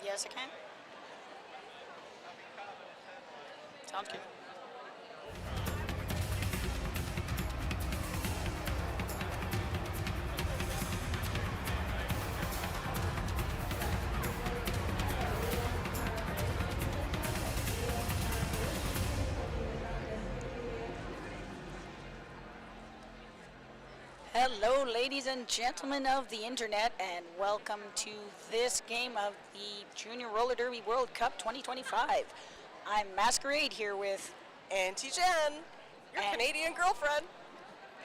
Yes, I can. Sounds good. Hello, ladies and gentlemen of the internet, and welcome to this game of the Junior Roller Derby World Cup 2025. I'm Masquerade here with Auntie Jen, your Canadian girlfriend.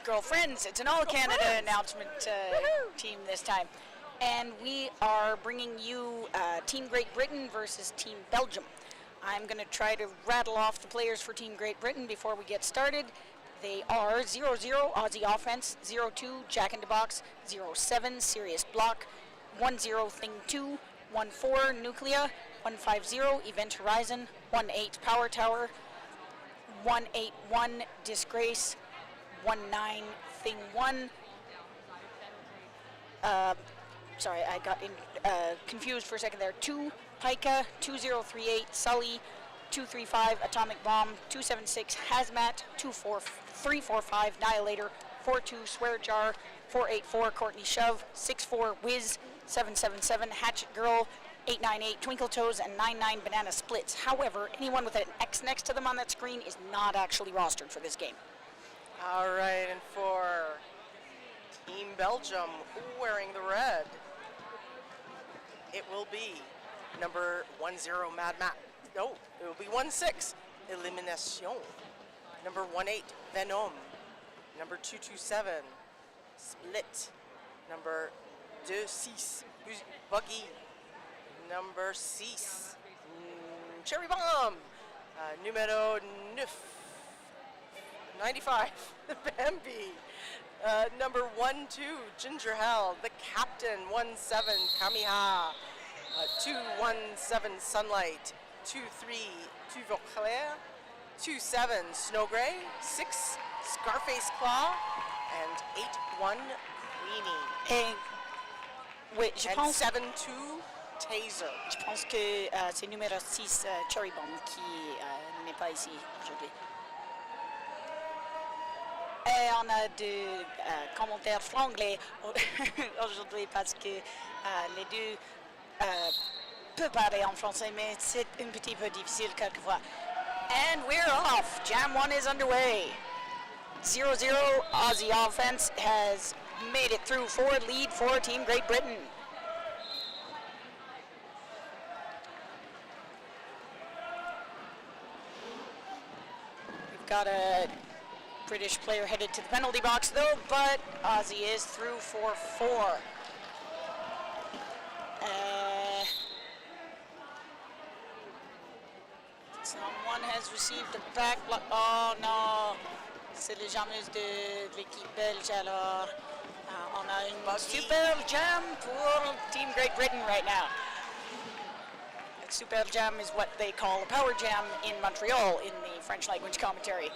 Girlfriends. It's an all-Canada announcement team this time. And we are bringing you Team Great Britain versus Team Belgium. I'm going to try to rattle off the players for Team Great Britain before we get started. They are 0-0 Aussie Offense, 0-2 Jack in the Box, 0-7 Serious Block, 1-0 Thing 2, 1-4 Nuclea, 1-5-0 Event Horizon, 1-8 Power Tower, 1-8-1 Disgrace, 1-9 Thing 1. Sorry, I got confused for a second there. 2 Pika, 2038 Sully, 235 Atomic Bomb, 276 Hazmat, 345 Annihilator, 42 Swear Jar, 484 Courtney Shove, 64 Wiz, 777 Hatchet Girl, 898 Twinkle Toes, and 99 Banana Splits. However, anyone with an X next to them on that screen is not actually rostered for this game. All right, and for Team Belgium wearing the red, it will be number 10 Mad Max. No, it will be 16 Elimination. Number 18 Venom. Number 227 Split. Number 26 Buggy. Number 6 Cherry Bomb. Numero 95 Bambi. Number 12 Ginger Hell. The Captain 17 Kamiha. 217 Sunlight. 23 Tuvoclair. 27 Snow Gray. 6 Scarface Claw. And 81 Queenie. Et, oui, je and pense, 72 Taser. je pense que c'est numéro 6 Cherry Bomb qui n'est pas ici aujourd'hui. Et on a des commentaires franglais aujourd'hui parce que les deux peuvent parler en français, mais c'est un petit peu difficile quelquefois. And we're off. Jam 1 is underway. 0-0 Aussie Offense has made it through forward lead for Team Great Britain. We've got a British player headed to the penalty box though, but Aussie is through for 4. Someone has received a back block. Oh no, c'est les jammeuses de l'équipe belge alors. On a une super jam pour Team Great Britain right now. A super jam is what they call a power jam in Montreal in the French language commentary.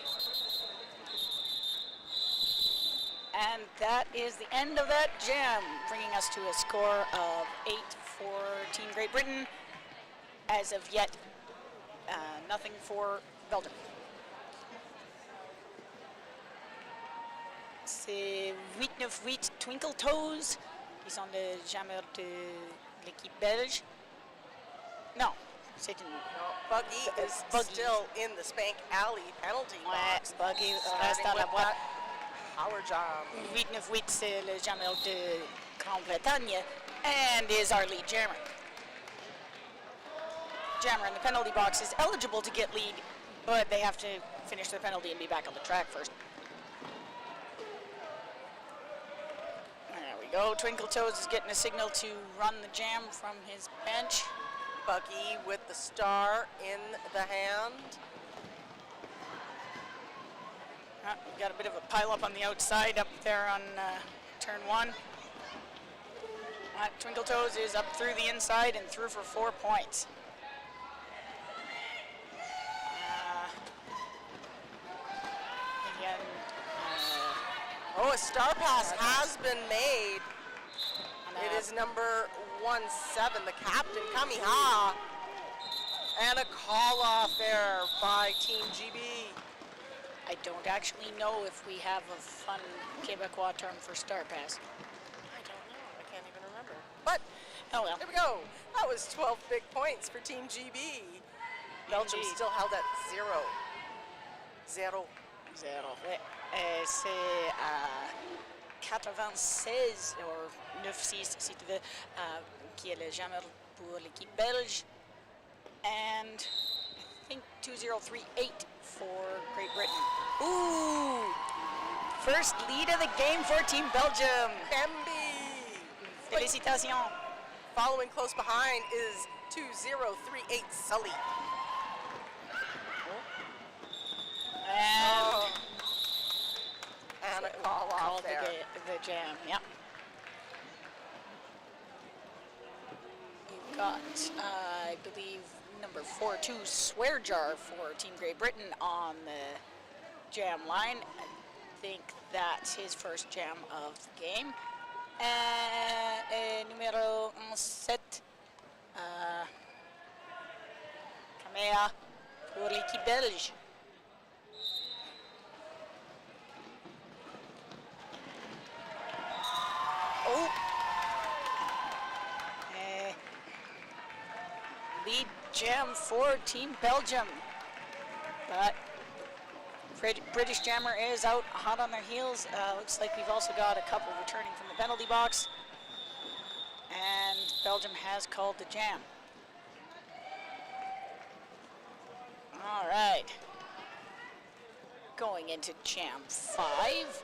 And that is the end of that jam, bringing us to a score of 8 for Team Great Britain. As of yet, nothing for Belgium. C'est 898 Twinkle Toes, qui sont les jammeurs de l'équipe belge. Non, c'est une... No, Buggy is still in the Spank Alley penalty box. Buggy reste à la boîte. Power jam. 898, c'est le jammeur de Grande-Bretagne, and is our lead jammer. Jammer in the penalty box is eligible to get lead, but they have to finish their penalty and be back on the track first. There we go. Twinkle Toes is getting a signal to run the jam from his bench. Buggy with the star in the hand. We've got a bit of a pile up on the outside up there on turn 1. Twinkle Toes is up through the inside and through for 4 points. Again, oh, a star pass has been made. It is is number 17, the captain, Kamiha. And a call off there by Team GB. I don't actually know if we have a fun Quebecois term for star pass. I don't know. I can't even remember. But Oh well. there we go. That was 12 big points for Team GB. Belgium Indeed. still held at 0. Zéro. C'est à 96, ou 9-6 si tu veux, qui est le jammer pour l'équipe belge. And I think 2038 for Great Britain. Ooh! First lead of the game for Team Belgium. Bambi. Félicitations. Following close behind is 2038 Sully. And a call off there. The jam, yep. You've got, I believe, number 4-2 Swear Jar for Team Great Britain on the jam line. I think that's his first jam of the game. Numéro 7, Kamea pour l'équipe belge. Oh! Lead jam for Team Belgium. But British jammer is out hot on their heels. Looks like we've also got a couple returning from the penalty box. And Belgium has called the jam. All right. Going into jam 5.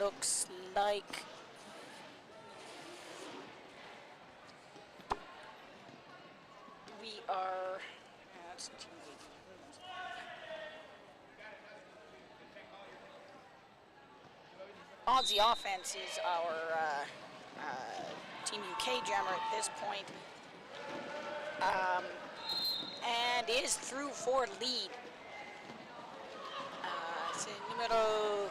Looks like we are. That's Aussie offense is our Team UK jammer at this point, and is through for lead. C'est numéro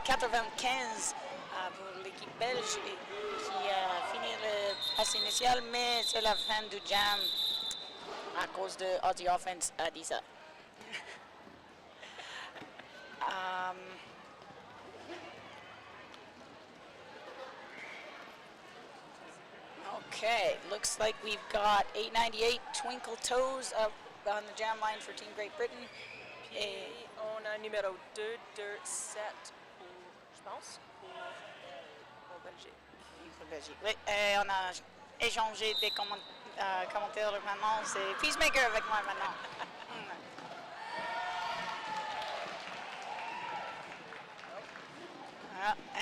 95 pour l'équipe belge qui a fini le pass initial, mais c'est la fin du jam à cause de Aussie offense a dit ça. Okay, looks like we've got 898 Twinkle Toes up on the jam line for Team Great Britain. Et on a numéro 227 pour, je pense, pour Belgique. Pour Belgique. Oui, on a échangé des commentaires maintenant. C'est Peacemaker avec moi maintenant.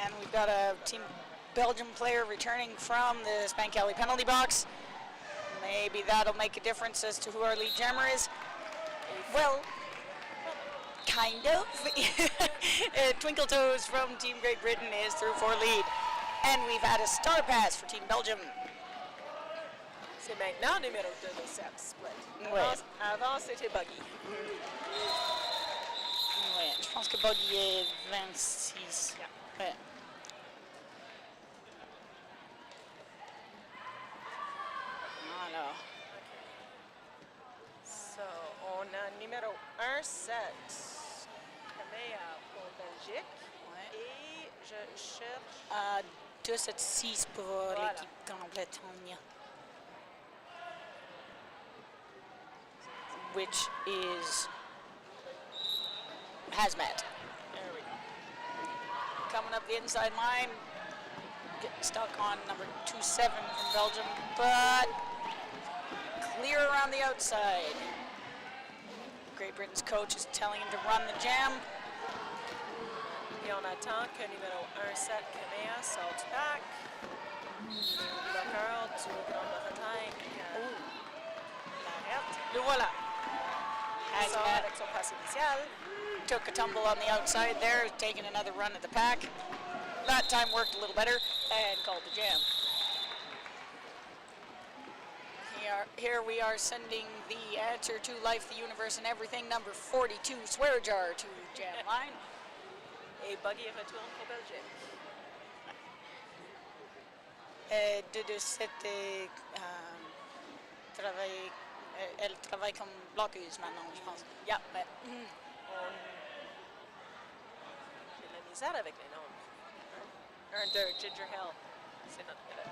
And we've got a Team Belgium player returning from the Spank Alley penalty box. Maybe that'll make a difference as to who our lead jammer is. Well, kind of. Twinkle Toes from Team Great Britain is through for lead. And we've had a star pass for Team Belgium. C'est maintenant numéro 227 split. Ouais. Avant c'était Buggy. Ouais, je pense que Buggy est 26. Yeah. Ouais. Alors. So, on a numéro 1-7, Kamea pour Belgique. Ouais. Et je cherche... 276 pour Voilà. l'équipe Grande-Bretagne. Which is Hazmat. There we go. Coming up the inside line, getting stuck on number 27 from Belgium, but clear around the outside. Great Britain's coach is telling him to run the jam. Et on attend que numéro 1-7, Kamea, saute back. Bloqueur du Grande-Bretagne. L'arrête. Le voilà. Sort Hazmat avec son passe initial. took a tumble on the outside there, taking another run at the pack. That time worked a little better and called the jam. Here we are sending the answer to life, the universe, and everything, number 42, Swear Jar, to jam line. Et Buggy retourne pour Belgique. De cette travail, elle travaille comme bloqueuse maintenant, je pense. Yeah, ouais. J'ai de la misère avec les noms. 1-2, Ginger Hill. C'est notre pivot.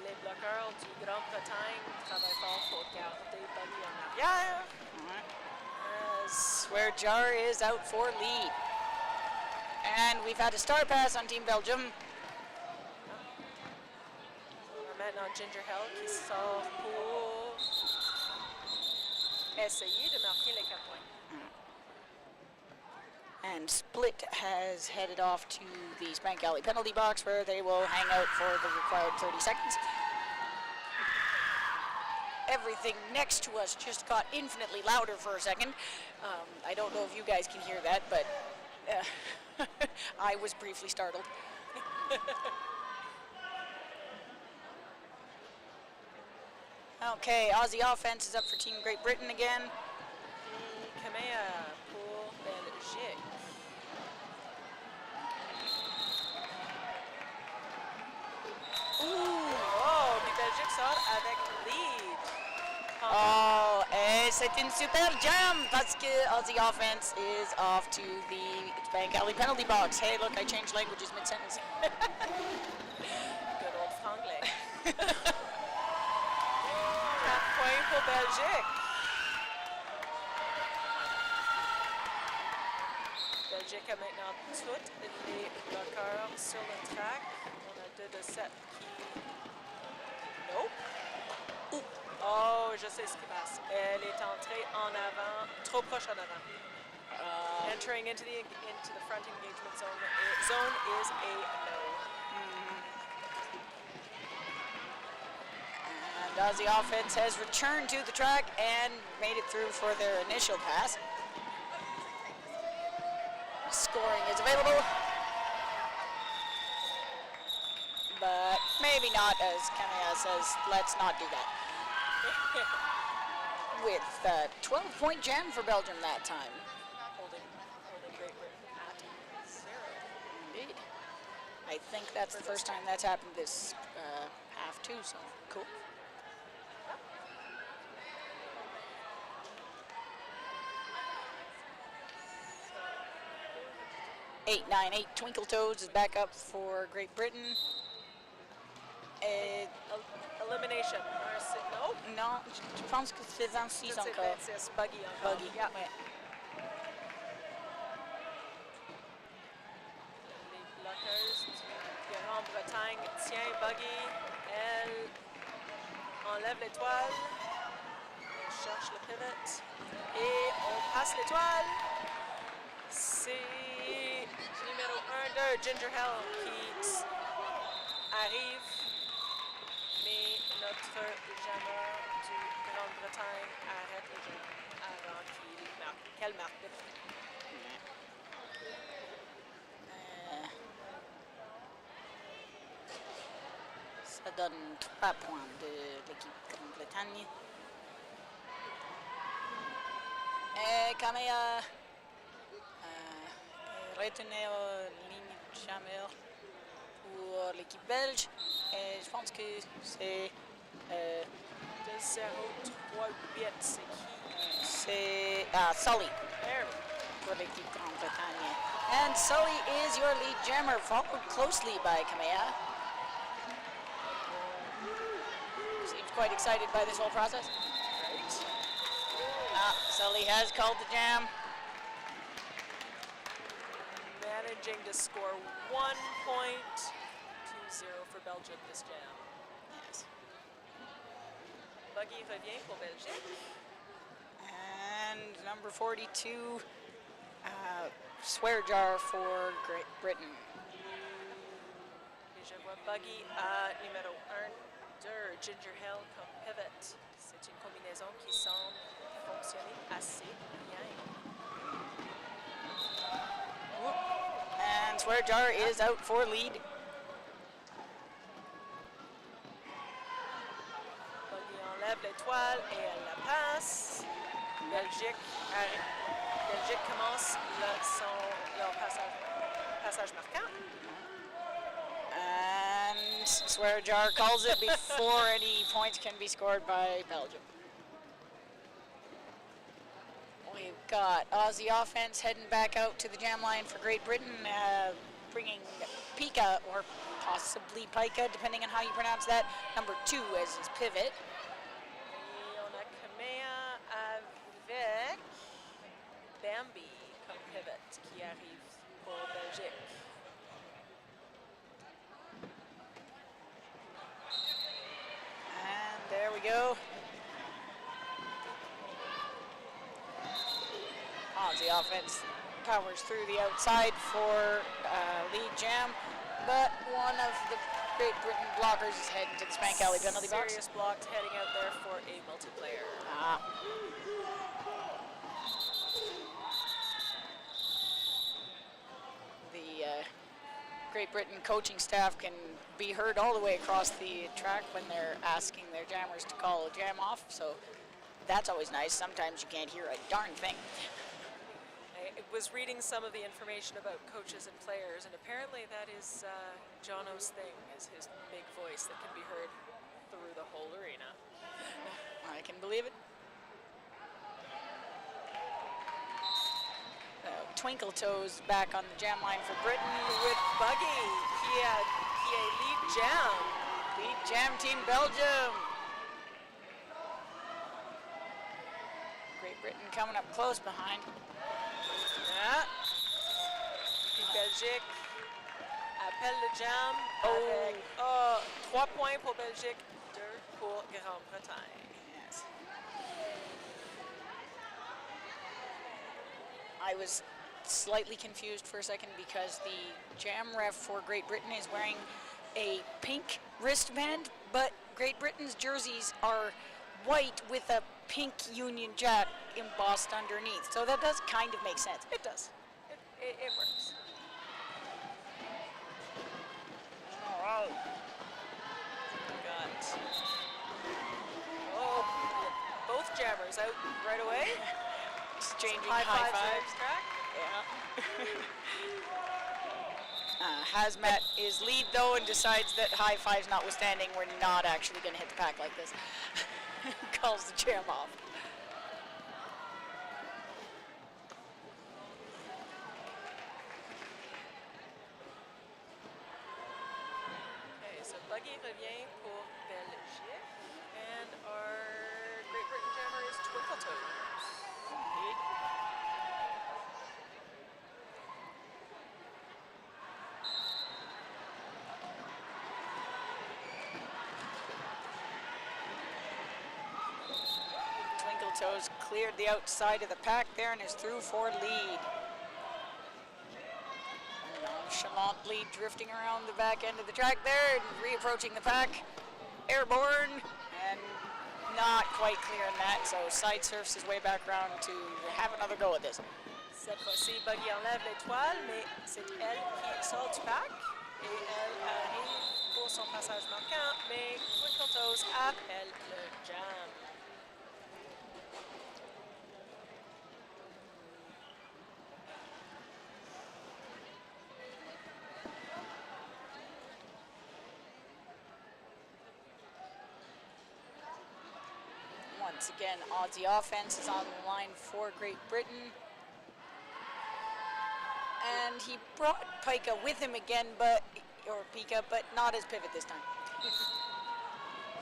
Les bloqueurs du Grande-Bretagne travaillent fort pour garder Buggy en arrière. Ouais. Swear Jar is out for lead. And we've had a star pass on Team Belgium. Maintenant, Ginger Hill qui sort pour essayer de marquer les 4 points. And Split has headed off to the Spank Alley penalty box where they will hang out for the required 30 seconds. Everything next to us just got infinitely louder for a second. I don't know if you guys can hear that, but I was briefly startled. Okay, Aussie offense is up for Team Great Britain again. Kamea pour Belgique. Oh, puis Belgique sort avec lead. Oh, et c'est une super jam parce que Aussie offense is off to the Spank Alley penalty box. Hey, look, I changed languages mid-sentence. Good old franglais. 4 points pour Belgique. Belgique a maintenant tous les bloqueurs sur le track. On a 2 de 7 qui... Nope. Oh, je sais ce qui passe. Elle est entrée en avant, trop proche en avant. Entering into the front engagement zone. Zone is a no. And Aussie offense has returned to the track and made it through for their initial pass. Scoring is available, but maybe not, as Kamea says, let's not do that. With 12-point jam for Belgium that time. Holding Great Britain at 0. Indeed. I think that's the first time that's happened this half too, so cool. Eight, 9, 8. Twinkle Toes is back up for Great Britain. Elimination. Nope. Non, je pense que c'est 26 C'est encore. 26. Buggy encore. Buggy, Yeah. ouais. Les bloqueuses du Grande-Bretagne tient Buggy. Elle enlève l'étoile. Elle cherche le pivot. Et on passe l'étoile. C'est numéro 1-2, Ginger Hill, qui arrive. Mais notre jammer du Grande-Bretagne arrête le jeu avant qu'elle marque le point. Ça donne 3 points de l'équipe Grande-Bretagne. Et Kamea retenait ligne de jammer pour l'équipe belge. Et je pense que c'est 2-0-3-8, c'est qui? c'est Sully for l'équipe Grande-Bretagne. And Sully is your lead jammer, followed closely by Kamea. Seems quite excited by this whole process. Right. Sully has called the jam. Managing to score 1 point. 2-0 for Belgium this jam. Yes. Buggy revient pour Belgique. And number 42, Swear Jar for Great Britain. Et je vois Buggy à numéro 1-2, Ginger Hill comme pivot. C'est une combinaison qui semble fonctionner assez bien. And Swear Jar is out for lead. Buggy enlève l'étoile et elle la passe. Belgique Belgique commence leur passage marquant. And Swearjar calls it before any points can be scored by Belgium. We've got Aussie offense heading back out to the jam line for Great Britain, bringing Pika, or possibly Pika, depending on how you pronounce that, number 2 as his pivot. Et on a Kamea avec Bambi comme pivot qui arrive pour Belgique. And there we go. Aussie offense powers through the outside for lead jam, but one of the Great Britain blockers is heading to the Spank Alley penalty box. Serious blocked heading out there for a multiplayer. The Great Britain coaching staff can be heard all the way across the track when they're asking their jammers to call a jam off, so that's always nice. Sometimes you can't hear a darn thing. I was reading some of the information about coaches and players, and apparently that is Jono's thing, is his big voice that can be heard through the whole arena. I can believe it. Twinkle Toes back on the jam line for Britain with Buggy, qui est lead jam. Lead jam team Belgium. Great Britain coming up close behind. Yeah. Belgique appelle le jam avec 3 points pour Belgique, 2 pour Grande-Bretagne. Yes. I was slightly confused for a second because the jam ref for Great Britain is wearing a pink wristband, but Great Britain's jerseys are white with a pink Union Jack embossed underneath. So that does kind of make sense. It does. It works. All right. Got both jammers out right away. Exchanging high high fives. Track. Yeah. Hazmat is lead though and decides that high fives notwithstanding, we're not actually going to hit the pack like this. Calls the jam off. Okay, so Buggy revient pour Belgique, and our Great Britain jammer is Twinkle Toes. Twinkle Toes cleared the outside of the pack there and is through for lead. Nonchalantly drifting around the back end of the track there and reapproaching the pack. Airborne and not quite clearing that, so side surfs his way back around to have another go at this. Cette fois-ci, Buggy enlève l'étoile, mais c'est elle qui sort du pack et elle arrive pour son passage marquant, mais Twinkle Toes appelle le jam. Once again, Aussie offense is on the line for Great Britain. And he brought Pika with him again, or Pika, but not as pivot this time.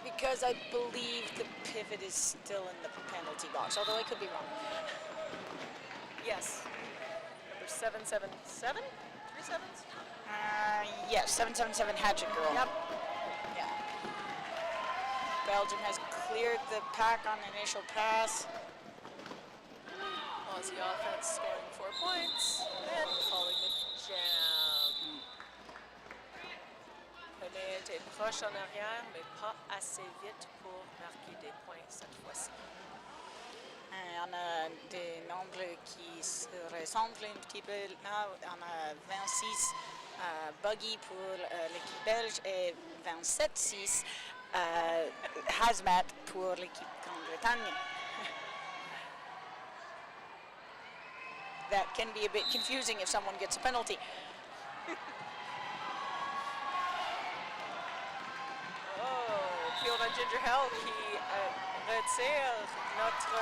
Because I believe the pivot is still in the penalty box, although I could be wrong. Yes. Number 777? 3 sevens? Yes, 777 Hatchet Girl. Yep. Yeah. Belgium has cleared the pack on initial pass. Aussie offense scoring 4 points and calling the jam. René était proche en arrière, mais pas assez vite pour marquer des points cette fois-ci. On a des nombres qui se ressemblent un petit peu. Là, on a 26 Buggy pour l'équipe belge et 27-6 Hazmat pour l'équipe Grande-Bretagne. that can be a bit confusing if someone gets a penalty. Pour un Ginger Hell qui retire notre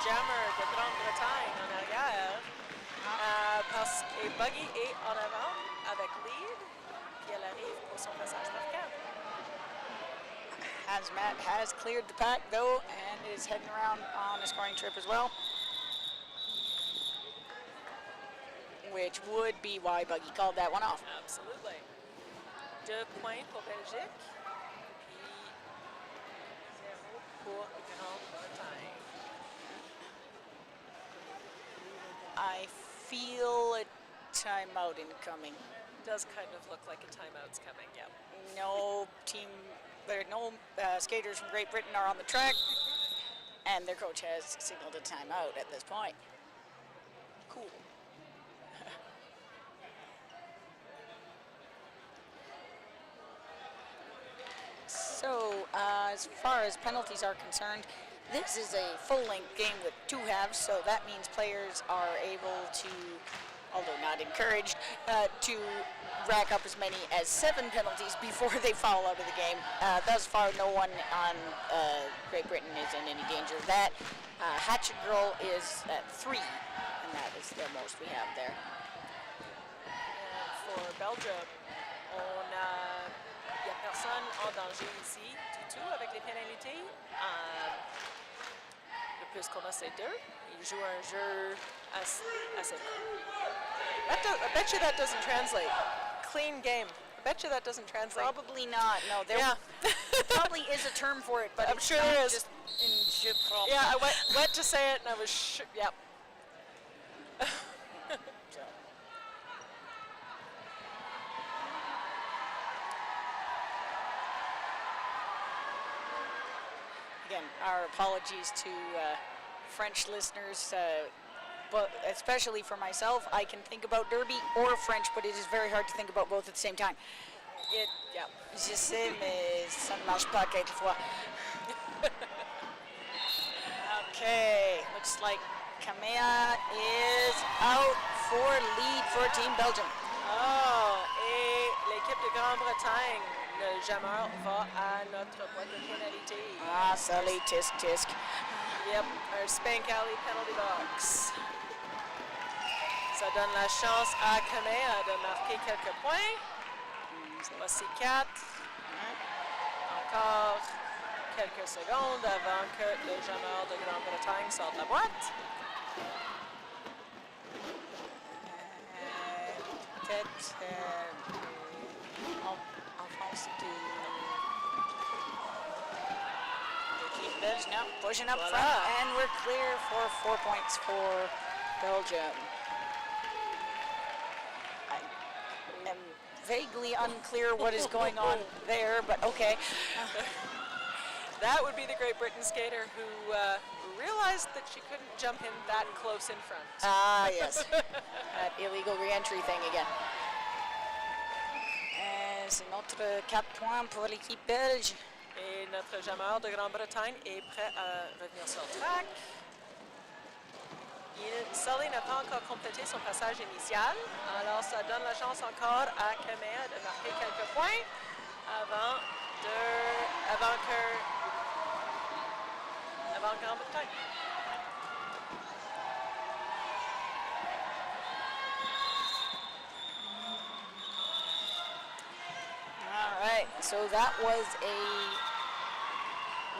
jammer de Grande-Bretagne en arrière parce que Buggy est en avant avec lead puis elle arrive pour son passage marquant. Hazmat has cleared the pack though and is heading around on a scoring trip as well, which would be why Buggy called that one off. Absolutely. 2 points pour Belgique. Pour Grande-Bretagne. I feel a timeout incoming. Does kind of look like a timeout's coming, yeah. No skaters from Great Britain are on the track, and their coach has signaled a timeout at this point. Cool. So, as far as penalties are concerned, this is a full-length game with 2 halves, so that means players are able to, although not encouraged, to rack up as many as 7 penalties before they fall out of the game. Thus far, no one on Great Britain is in any danger of that. Hatchet Girl is at 3, and that is the most we have there. And for Belgium, il n'y a personne en danger ici du tout avec les pénalités. Le plus qu'on a, c'est 2. Ils jouent un jeu assez bon. I bet you that doesn't translate. Clean game. I bet you that doesn't translate. Probably not. No, there probably is a term for it, but I'm it's sure not there is. just in je prends. Yeah, I went to say it and I was sure. Yep. Again, our apologies to French listeners, but especially for myself, I can think about Derby or French, but it is very hard to think about both at the same time. Yeah. Je sais, mais ça ne marche pas quelquefois. Okay, looks like Kamea is out for lead for Team Belgium. Oh, et l'équipe de Grande-Bretagne, le jammer va à notre boîte de pénalité. Ah, Sully, tisk, tisk. Yep, un Spank Alley penalty box. Ça donne la chance à Kamea de marquer quelques points. Voici 4. Encore quelques secondes avant que le jammer de Grande-Bretagne sorte la boîte. Peut-être en France de Team Belgium now pushing up front, and we're clear for 4 points for Belgium. I am vaguely unclear what is going on there, but okay. That would be the Great Britain skater who realized that she couldn't jump in that close in front. Ah, yes. That illegal re-entry thing again. C'est notre 4 points pour l'équipe belge. Et notre jammer de Grande-Bretagne est prêt à revenir sur le track. Sully n'a pas encore complété son passage initial, alors ça donne la chance encore à Kamea de marquer quelques points avant Grande-Bretagne. All right, so that was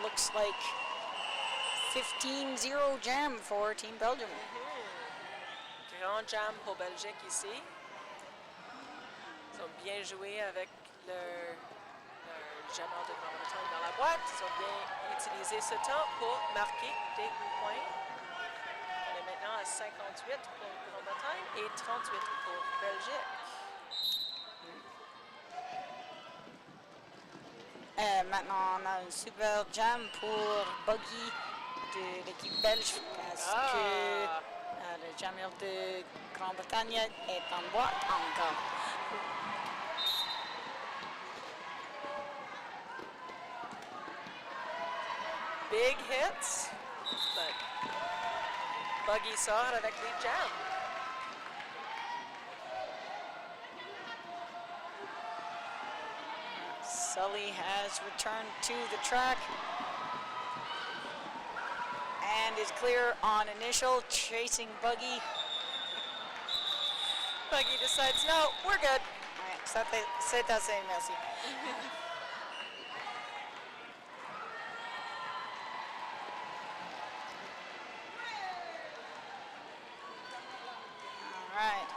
looks like 15-0 jam for Team Belgium. Grand jam pour Belgique ici. Ils ont bien joué avec leur jammer de Grande-Bretagne dans la boîte. Ils ont bien utilisé ce temps pour marquer des points. On est maintenant à 58 pour Grande-Bretagne et 38 pour Belgique. Maintenant, on a un super jam pour Buggy de l'équipe belge parce que le jammer de Grande-Bretagne est en boîte encore. Big hits, but Buggy sort avec les jam. Sully has returned to the track and is clear on initial, chasing Buggy. Buggy decides, no, we're good. C'est assez, merci. All right.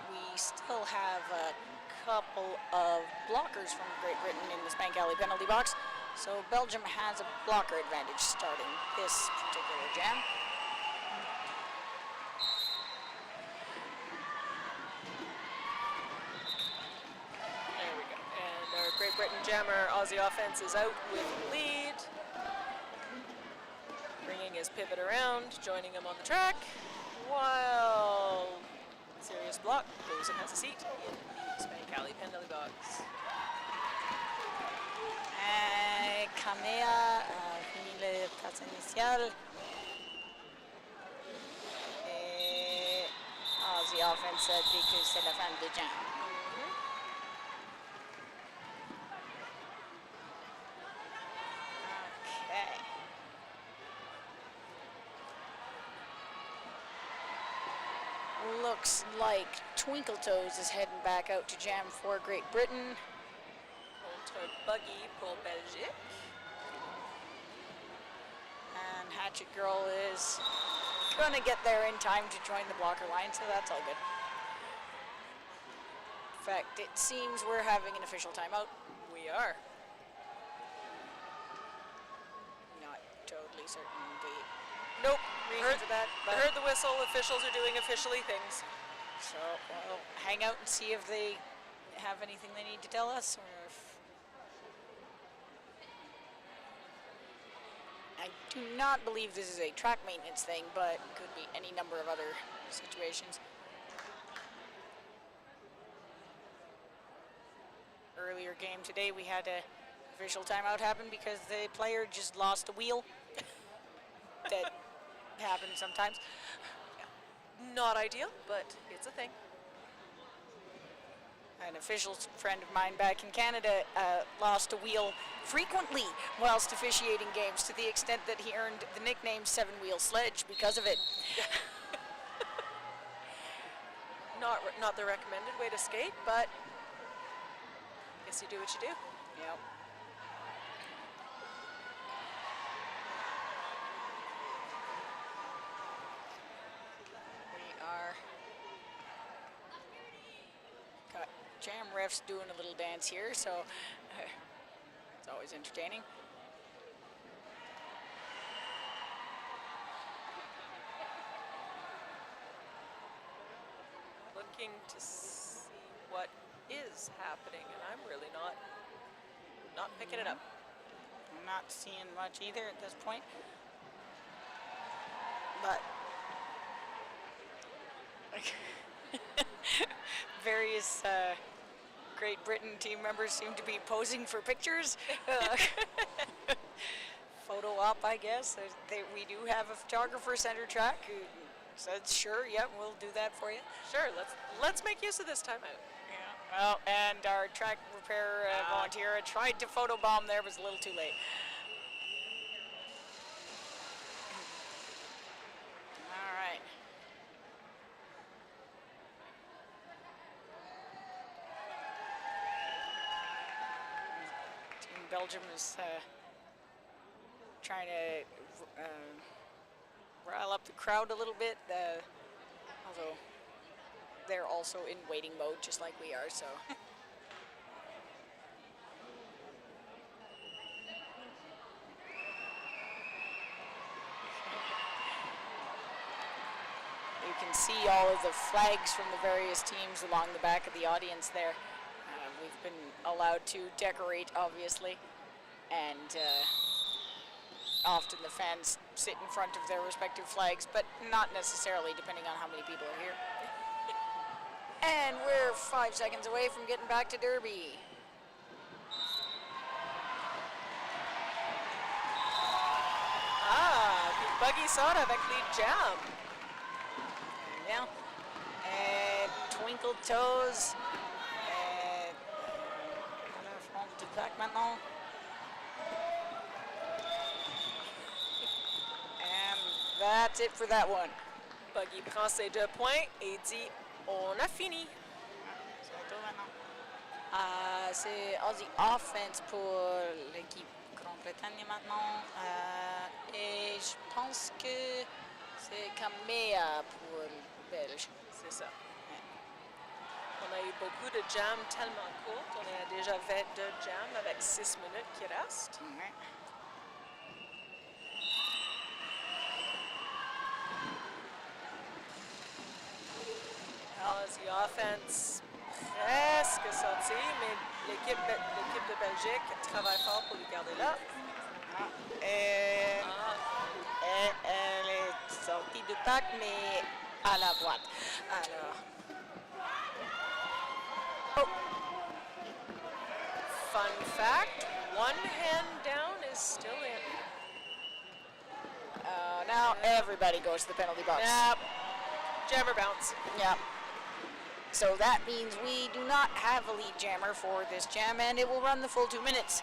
We still have a couple of blockers from Great Britain in the Spank Alley penalty box. So Belgium has a blocker advantage starting this particular jam. There we go. And our Great Britain jammer Aussie offense is out with lead. Bringing his pivot around, joining him on the track. While serious block goes and has a seat in the Spank Alley penalty box. Kamea a fini le passe initial. Et Aussie offense dit que c'est la fin de jam. Okay. Looks like Twinkle Toes is heading back out to jam for Great Britain. Contre Buggy pour Belgique. And Hatchet Girl is gonna get there in time to join the blocker line, so that's all good. In fact, it seems we're having an official timeout. We are. Not totally certain the Nope. reason for that, but Heard the whistle. Officials are doing officially things. so we'll hang out and see if they have anything they need to tell us, or if I do not believe this is a track maintenance thing, but could be any number of other situations. Earlier game today, we had a official timeout happen because the player just lost a wheel. That happens sometimes. Not ideal, but it's a thing. An official friend of mine back in Canada lost a wheel frequently whilst officiating games, to the extent that he earned the nickname Seven Wheel Sledge because of it. Not the recommended way to skate, but I guess you do what you do. Yep. We are got jam refs doing a little dance here, so it's always entertaining. Looking to see what is happening, and I'm really not picking it up. I'm not seeing much either at this point, but various Great Britain team members seem to be posing for pictures. Photo op, I guess. We do have a photographer center track who said, "Sure, yeah, we'll do that for you." Sure, let's make use of this timeout. Yeah. Well, and our track repair volunteer tried to photobomb there, was a little too late. All right. Team Belgium is trying to rile up the crowd a little bit, although they're also in waiting mode just like we are, so. You can see all of the flags from the various teams along the back of the audience there. We've been allowed to decorate, obviously, and often the fans sit in front of their respective flags, but not necessarily, depending on how many people are here. And we're 5 seconds away from getting back to Derby. Buggy Soda avec les jam. Yeah. And Twinkle Toes. And track maintenant. And that's it for that one. Buggy prend ses 2 points et dit on a fini. C'est à toi maintenant. C'est Aussie Offense pour l'équipe Grande-Bretagne maintenant. Et je pense que c'est Kamea pour le Belge. C'est ça. On a eu beaucoup de jams tellement courtes. On est à déjà 22 jams avec 6 minutes qui restent. Ouais. Aussie Offense presque sorti, mais l'équipe de Belgique travaille fort pour le garder là. Et elle est sortie de pack, mais à la boîte. Alors. Oh. Fun fact, one hand down is still in. Now everybody goes to the penalty box. Yep. Jammer bounce. Yep. So that means we do not have a lead jammer for this jam, and it will run the full 2 minutes.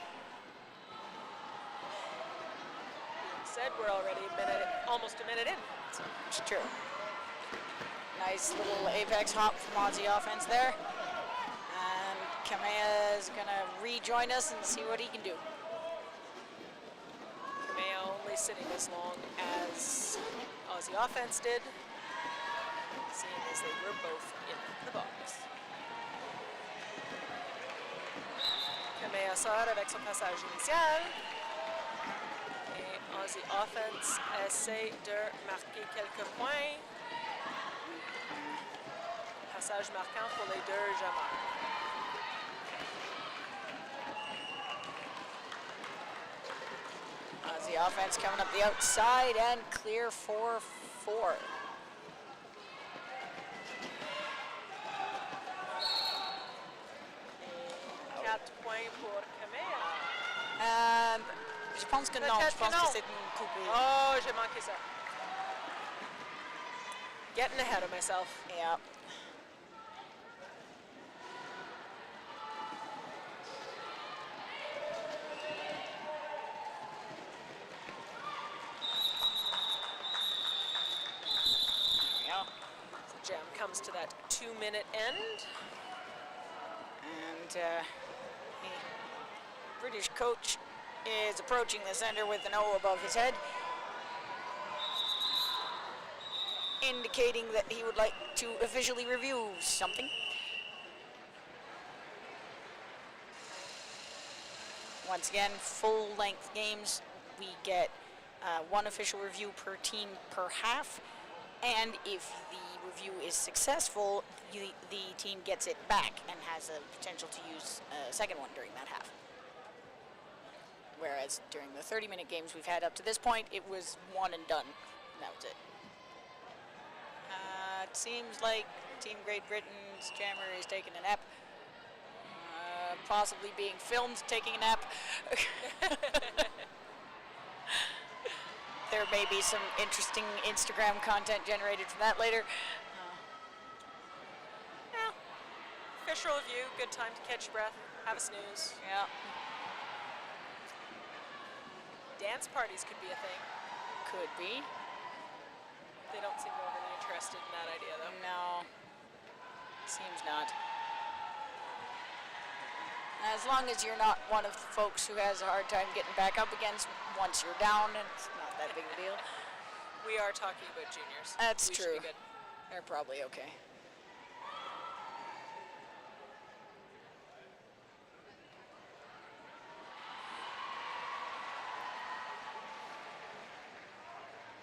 Said we're already almost a minute in. It's true. Nice little apex hop from Aussie Offense there. And Kamea is going to rejoin us and see what he can do. Kamea only sitting as long as Aussie Offense did, seeing as they were both in the box. Kamea sort avec son passage initial. Et Aussie Offense essaie de marquer quelques points. Passage marquant pour les deux jammers. Aussie Offense coming up the outside and clear 4-4. Points pour Kamea. Je pense que non, je pense que c'est une coupée. Oh, j'ai manqué ça. Getting ahead of myself. Yeah. The jam comes to that 2-minute end. And the British coach is approaching the center with an O above his head, indicating that he would like to officially review something. Once again, full-length games. We get one official review per team per half, and if the review is successful, the team gets it back and has a potential to use a second one during that half. Whereas during the 30-minute games we've had up to this point, it was one and done. And that was it. It seems like Team Great Britain's jammer is taking a nap. Possibly being filmed taking a nap. There may be some interesting Instagram content generated from that later. Yeah. Official review, good time to catch your breath, have a snooze. Yeah. Dance parties could be a thing. Could be. They don't seem overly interested in that idea, though. No. Seems not. As long as you're not one of the folks who has a hard time getting back up again once you're down, it's not that big a deal. We are talking about juniors. That's we true. Should be good. They're probably okay.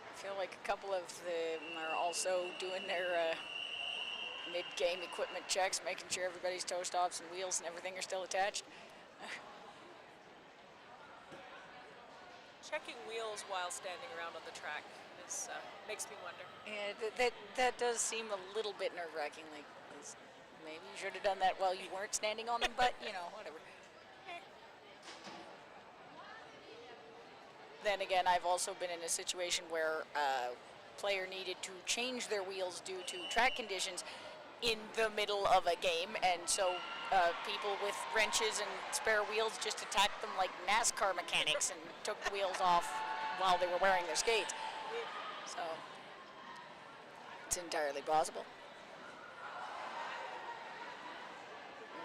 I feel like a couple of them are also doing their mid-game equipment checks, making sure everybody's toe stops and wheels and everything are still attached. Checking wheels while standing around on the track is makes me wonder. Yeah, that does seem a little bit nerve-wracking. Like, maybe you should have done that while you weren't standing on them, but, you know, whatever. Then again, I've also been in a situation where a player needed to change their wheels due to track conditions, in the middle of a game, and so people with wrenches and spare wheels just attacked them like NASCAR mechanics and took the wheels off while they were wearing their skates. So it's entirely possible.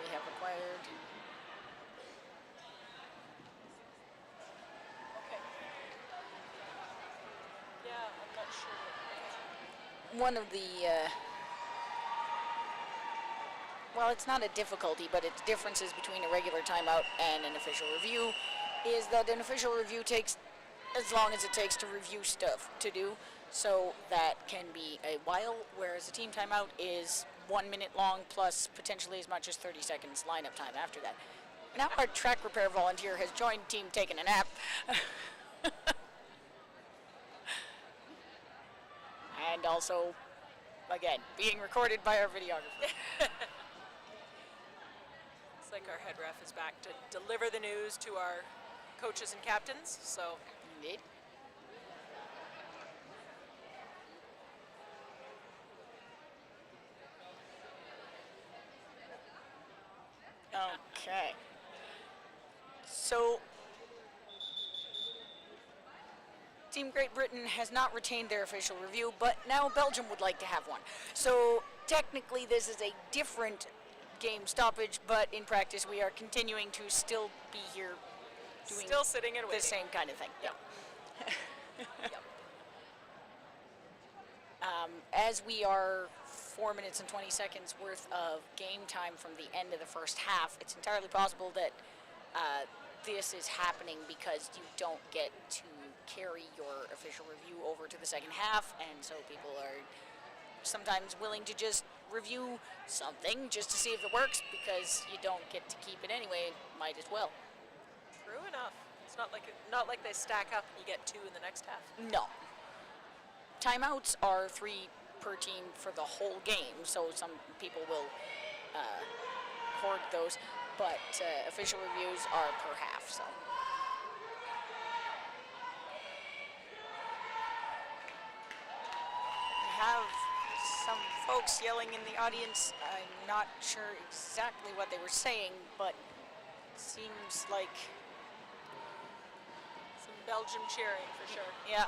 We have acquired. Okay. Yeah, I'm not sure. One of the well, it's not a difficulty, but it's differences between a regular timeout and an official review is that an official review takes as long as it takes to review stuff to do, so that can be a while, whereas a team timeout is 1 minute long plus potentially as much as 30 seconds lineup time after that. Now our track repair volunteer has joined team taking a nap. And also, again, being recorded by our videographer. It's like our head ref is back to deliver the news to our coaches and captains, so. Indeed. Okay. So, Team Great Britain has not retained their official review, but now Belgium would like to have one. So, technically this is a different game stoppage, but in practice we are continuing to still be here doing Still sitting and the waiting. same kind of thing. Yep. Yep. As we are 4 minutes and 20 seconds worth of game time from the end of the first half, it's entirely possible that this is happening because you don't get to carry your official review over to the second half, and so people are sometimes willing to just review something just to see if it works because you don't get to keep it anyway. Might as well. True enough. It's not like they stack up and you get 2 in the next half. No. Timeouts are 3 per team for the whole game, so some people will hoard those, but official reviews are per half. So. We have some folks yelling in the audience. I'm not sure exactly what they were saying, but it seems like Some Belgium cheering for sure. yeah.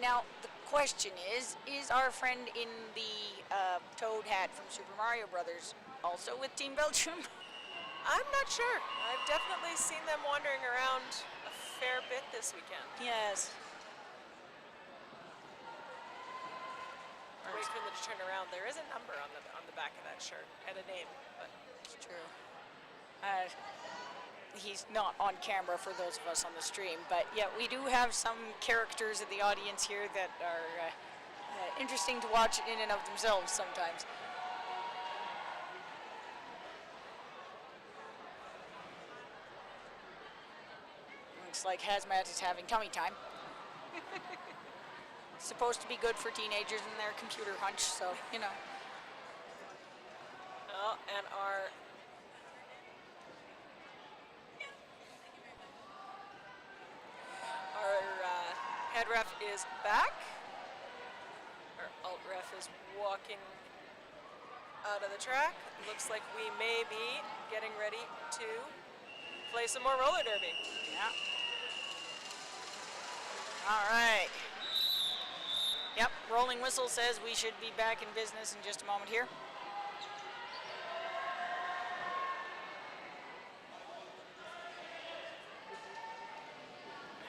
Now, the question is our friend in the Toad hat from Super Mario Brothers also with Team Belgium? I'm not sure. I've definitely seen them wandering around a fair bit this weekend. Yes. Wait for them to turn around. There is a number on the back of that shirt and a name, but It's true. He's not on camera for those of us on the stream, but yeah, we do have some characters in the audience here that are interesting to watch in and of themselves sometimes. Looks like Hazmat is having tummy time. Supposed to be good for teenagers and their computer hunch, so, you know. oh, and our head ref is back. Our alt ref is walking out of the track. Looks like we may be getting ready to play some more roller derby. Yeah. All right. Yep, rolling whistle says we should be back in business in just a moment here.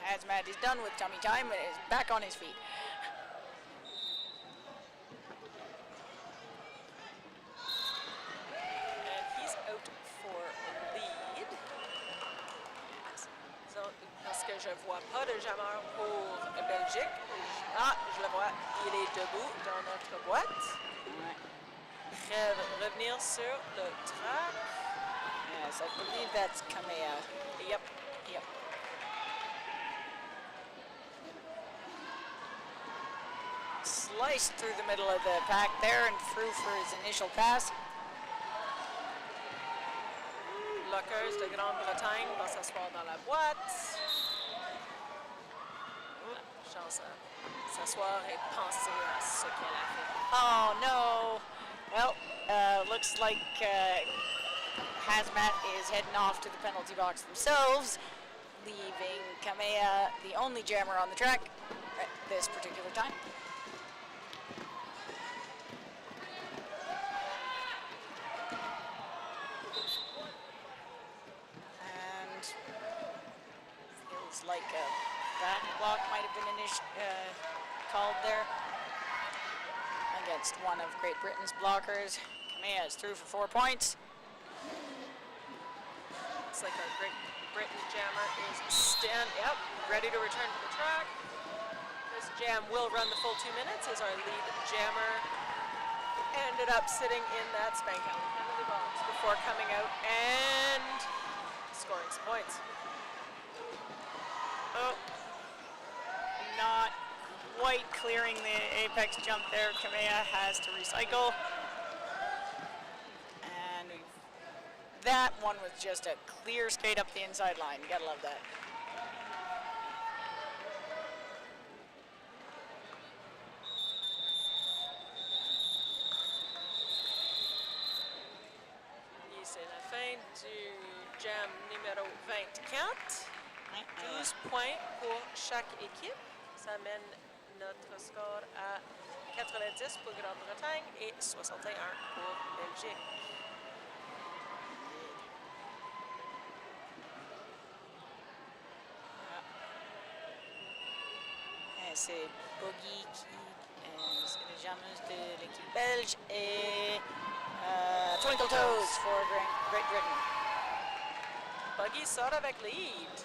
Hazmat is done with tummy time and is back on his feet. And he's out for lead. Parce que je vois pas de jammer pour Belgique. Ah, je le vois. Il est debout dans notre boîte. Revenir sur le track. Yes, I believe that's Kamea. Yep. Yep. Sliced through the middle of the pack there and through for his initial pass. Lockers de Grande-Bretagne va s'asseoir dans la boîte. Chance à s'asseoir et penser à ce qu'elle a fait. Oh no. Well, looks like Hazmat is heading off to the penalty box themselves, leaving Kamea the only jammer on the track at this particular time. And feels like a back block might have been called there against one of Great Britain's blockers. Kamea is through for 4 points. Looks like our Great Britain jammer is ready to return to the track. This jam will run the full 2 minutes as our lead jammer ended up sitting in that Spank Alley penalty box before coming out and scoring some points. Oh, not quite clearing the apex jump there. Kamea has to recycle. And that one was just a clear skate up the inside line. You gotta love that. Et c'est la fin du jam numéro 24. 12 points pour chaque équipe. Ça mène notre score à 90 pour Grande-Bretagne et 61 pour Belgique. C'est Boggy qui est le jammeuse de l'équipe belge et Twinkle Toes for Great Britain. Buggy sort avec lead.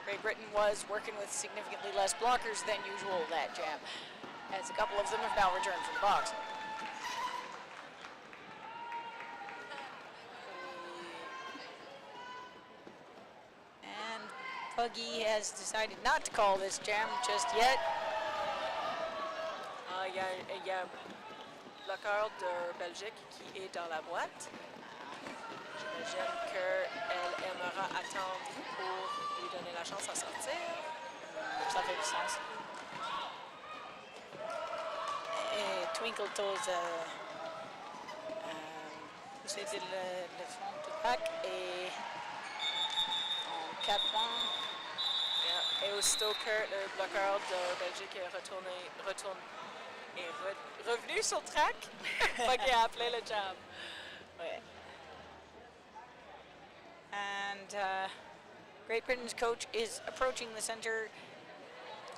Great Britain was working with significantly less blockers than usual that jam, as a couple of them have now returned from the box. And Buggy has decided not to call this jam just yet. Il y a un bloqueur de Belgique qui est dans la boîte. J'imagine qu'elle aimera attendre pour lui donner la chance à sortir. Ça fait du sens. Et Twinkle Toes c'était le front de pack et en 4 points. Et aussitôt que le bloqueur de Belgique est revenu sur le track, Buggy a appelé le jam. Ouais. And Great Britain's coach is approaching the center.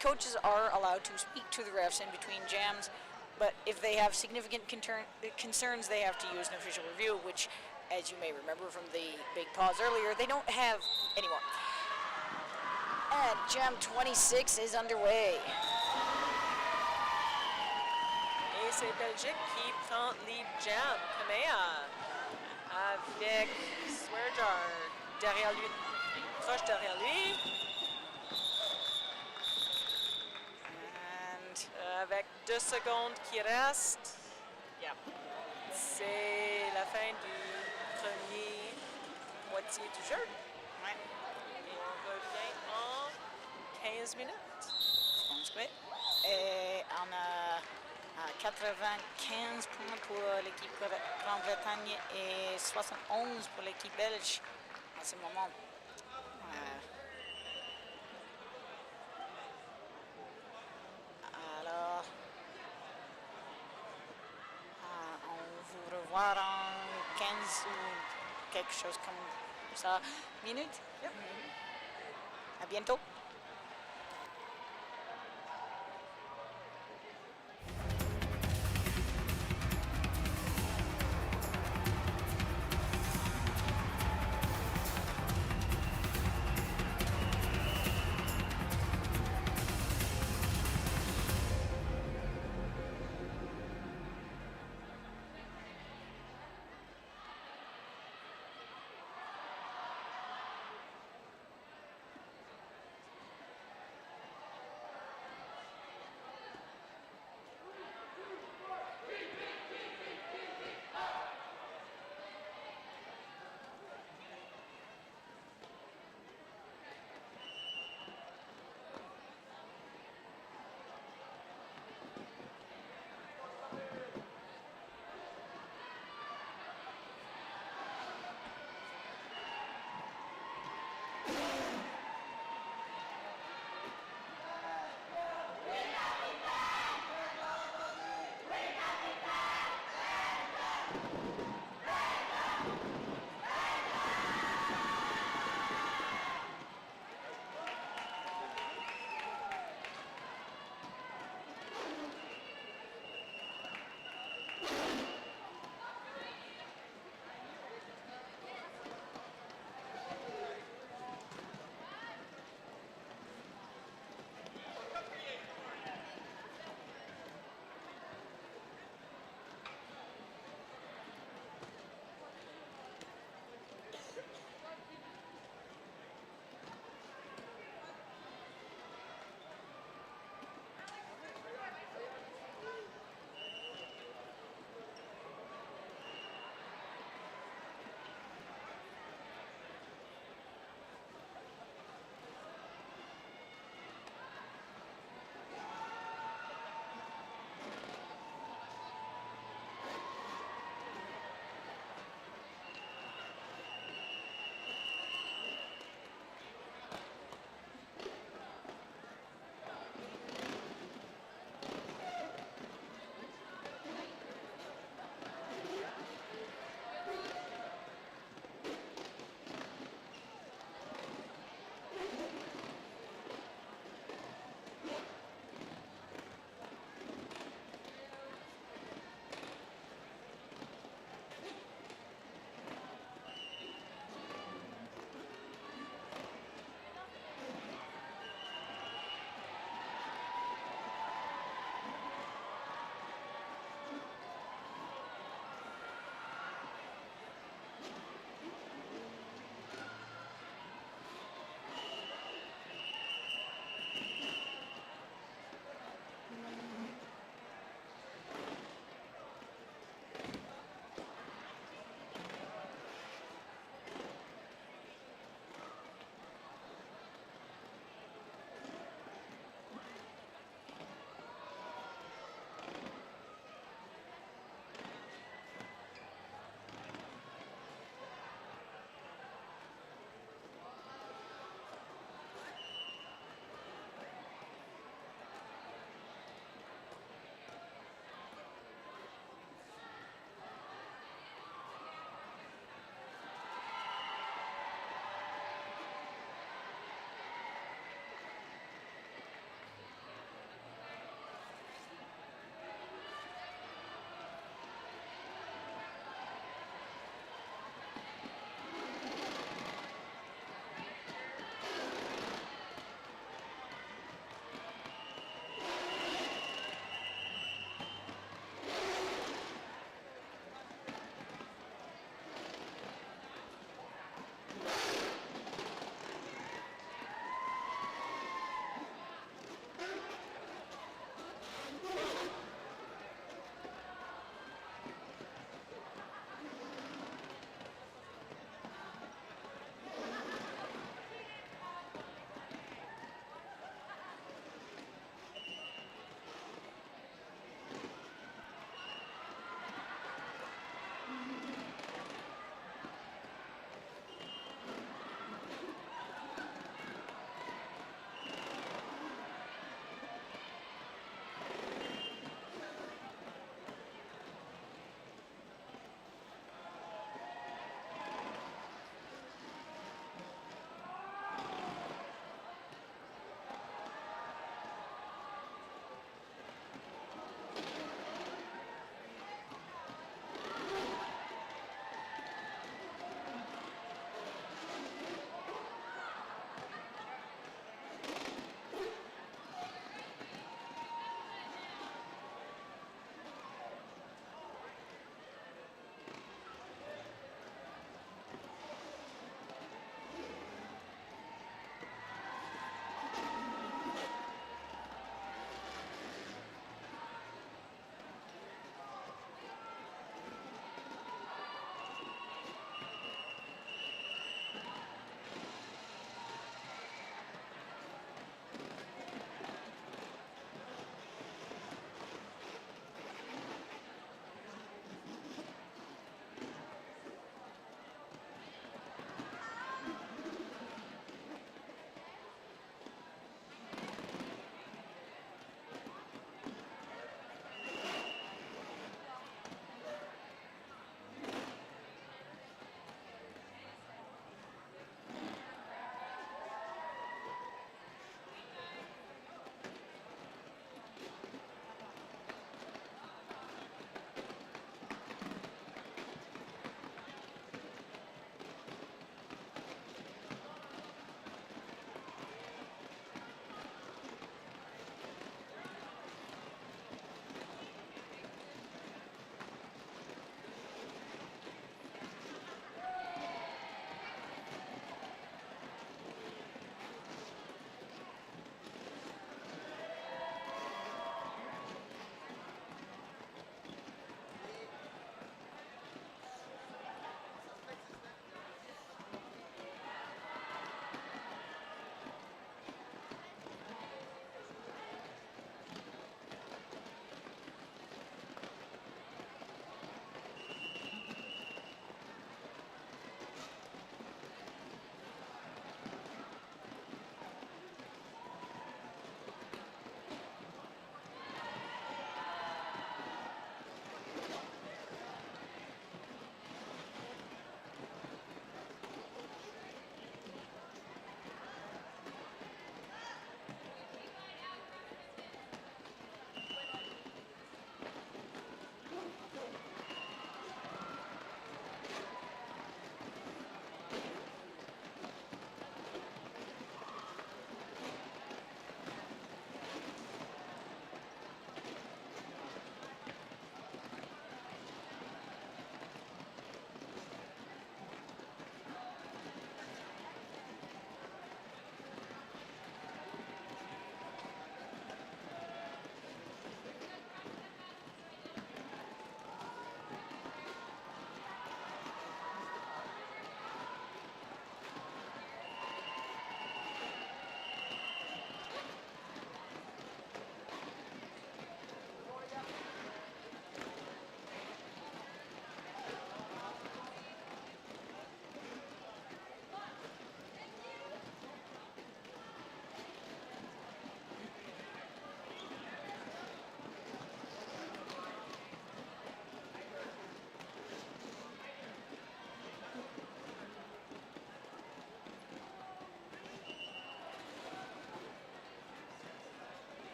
Coaches are allowed to speak to the refs in between jams, but if they have significant concerns, they have to use an official review, which, as you may remember from the big pause earlier, they don't have anymore. And jam 26 is underway. Et c'est Belgique qui prend lead jam. Kamea avec Swearjar derrière lui, proche derrière lui. And avec 2 secondes qui restent. Yep. C'est la fin du premier moitié du jeu. Ouais. Et on revient en 15 minutes. Et on a 95 points pour l'équipe Grande-Bretagne et 71 pour l'équipe belge en ce moment. Alors, on vous revoit en 15 ou quelque chose comme ça minutes. Yep. À bientôt.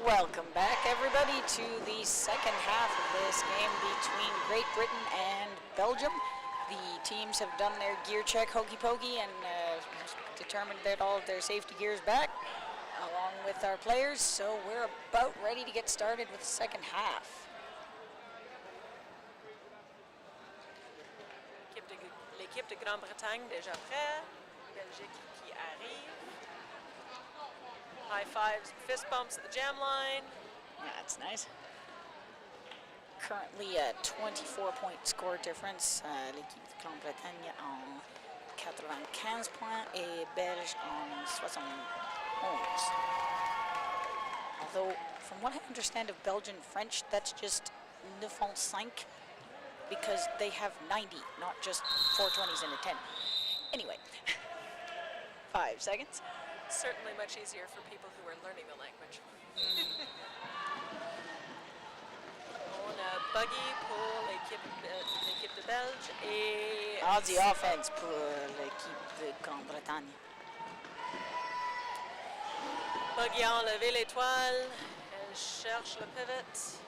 Welcome back, everybody, to the second half of this game between Great Britain and Belgium. The teams have done their gear check hokey pokey and determined that all of their safety gear is back, along with our players. So we're about ready to get started with the second half. L'équipe de Grande-Bretagne déjà prêt. Belgique qui arrive. High fives, fist bumps at the jam line. Yeah, that's nice. Currently a 24-point score difference. L'équipe de Grande-Bretagne en 95 points et Belge en 71. Although, from what I understand of Belgian French, that's just 9 because they have 90, not just 420s and a 10. Anyway, 5 seconds. Certainly much easier for people who are learning the language. On a buggy pour l'équipe de Belge et... Aussie offense pour l'équipe de Grande-Bretagne. Buggy a enlevé l'étoile. Elle cherche le pivot.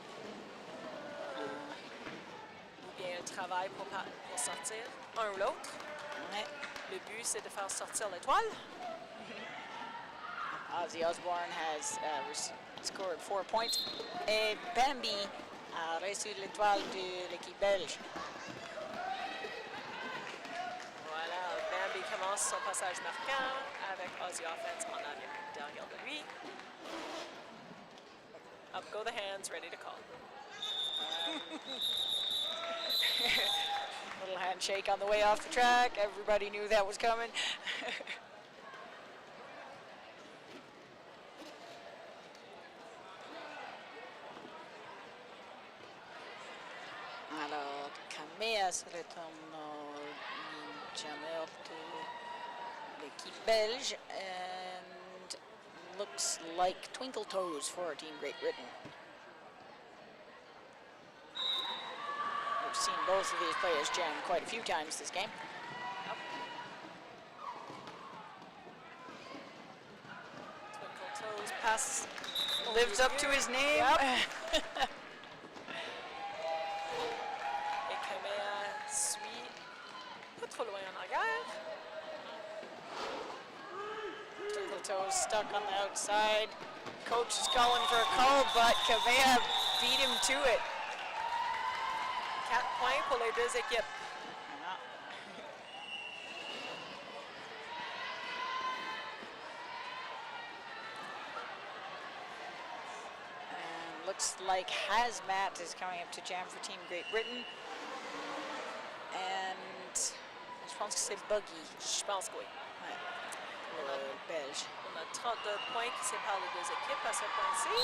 Ou bien elle travaille pour sortir un ou l'autre. Ouais. Le but, c'est de faire sortir l'étoile. Ozzy Osbourne has scored 4 points. Et Bambi a reçu l'étoile de l'équipe belge. Voilà, Bambi commence son passage marquant avec Ozzy Offense en arrière, derrière de lui. Up go the hands, ready to call. Little handshake on the way off the track. Everybody knew that was coming. Alors, Kamea se retourne au jammer de l'équipe belge, and looks like Twinkle Toes for Team Great Britain. We've seen both of these players jam quite a few times this game. Yep. Twinkle Toes pass. Lives up to his name. Yep. Et Kamea suit. Pas trop loin en arrière. Twinkle Toes stuck on the outside. Coach is calling for a call, but Kamea beat him to it. 4 points pour les deux équipes. And looks like Hazmat is coming up to jam for Team Great Britain. And je pense que c'est Buggy. Je pense que oui. Ouais. Pour le Belge. On a 32 points qui séparent les deux équipes à ce point-ci.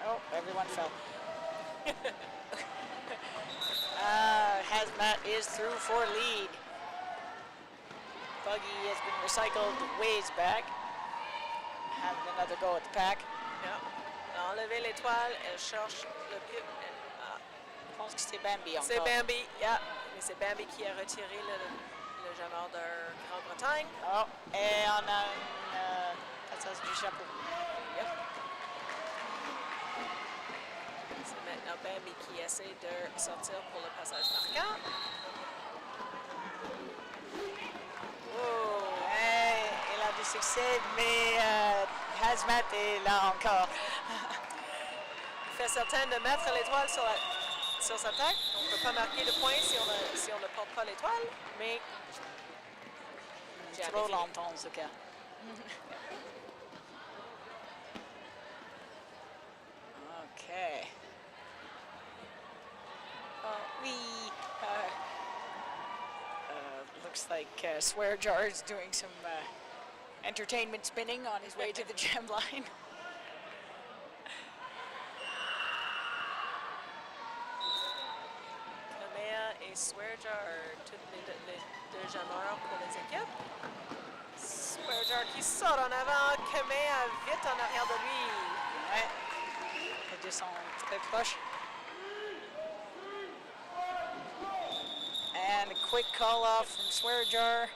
Oh, everyone fell. Hazmat is through for lead. Buggy has been recycled ways back. Having another go at the pack. Yeah. Elle a enlevé l'étoile, elle cherche le pivot. Je pense que c'est Bambi encore. C'est Bambi, yeah. Mais c'est Bambi qui a retiré le jammer de Grande-Bretagne. Oh, et on a un passage du chapeau. Yep. C'est maintenant Bambi qui essaie de sortir pour le passage marquant. Oh, hey, il a du succès, mais Hazmat est là encore. Il fait certain de mettre l'étoile sur sa tête. On ne peut pas marquer de points si on ne porte pas l'étoile, mais... Trop longtemps en ce cas. Okay. We looks like Swear Jar is doing some entertainment spinning on his way to the jam line. Kamea et Swear Jar, toutes les deux jammers pour les équipes. Swear Jar qui sort en avant, Kamea vite en arrière de lui. Ouais. Ils deux sont très proches. And a quick call off from Swear Jar.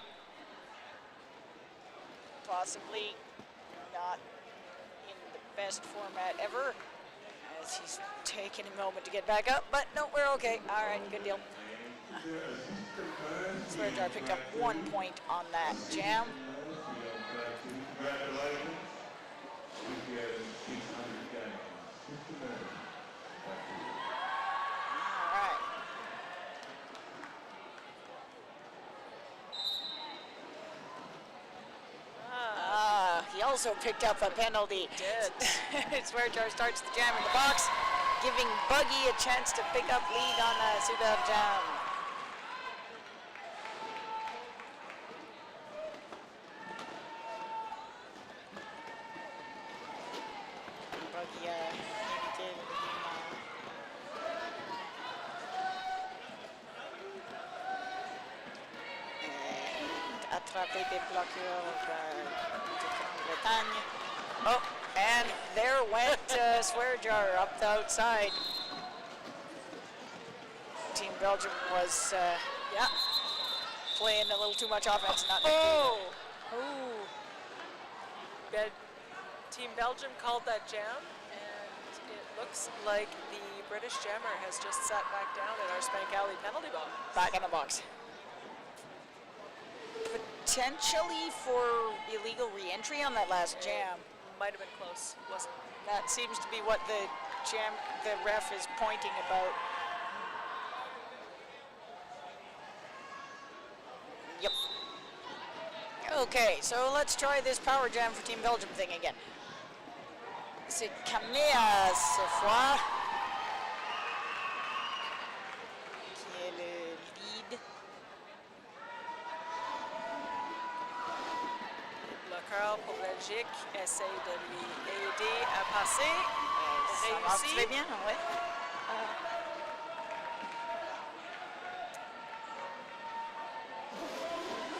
possibly not in the best format ever, as he's taking a moment to get back up, but no, we're okay. All right, good deal. Swearjar picked up 1 point on that jam. All right. He also picked up a penalty. Did. Swearjar starts the jam in the box, giving Buggy a chance to pick up lead on a superb jam. Buggy évité attraper des bloqueurs de Grande-Bretagne. Oh, and there went Swearjar up the outside. Team Belgium was playing a little too much offense. Not Team Belgium called that jam, and it looks like the British jammer has just sat back down at our Spank Alley penalty box. Back in the box. Potentially for illegal re-entry on that last jam. Might have been close, wasn't it? That seems to be what the ref is pointing about. Yep. Okay, so let's try this power jam for Team Belgium thing again. C'est Kamea cette fois qui est le lead. Le bloqueur pour Belgique essaye de lui aider à passer. Ça marche très bien, ouais.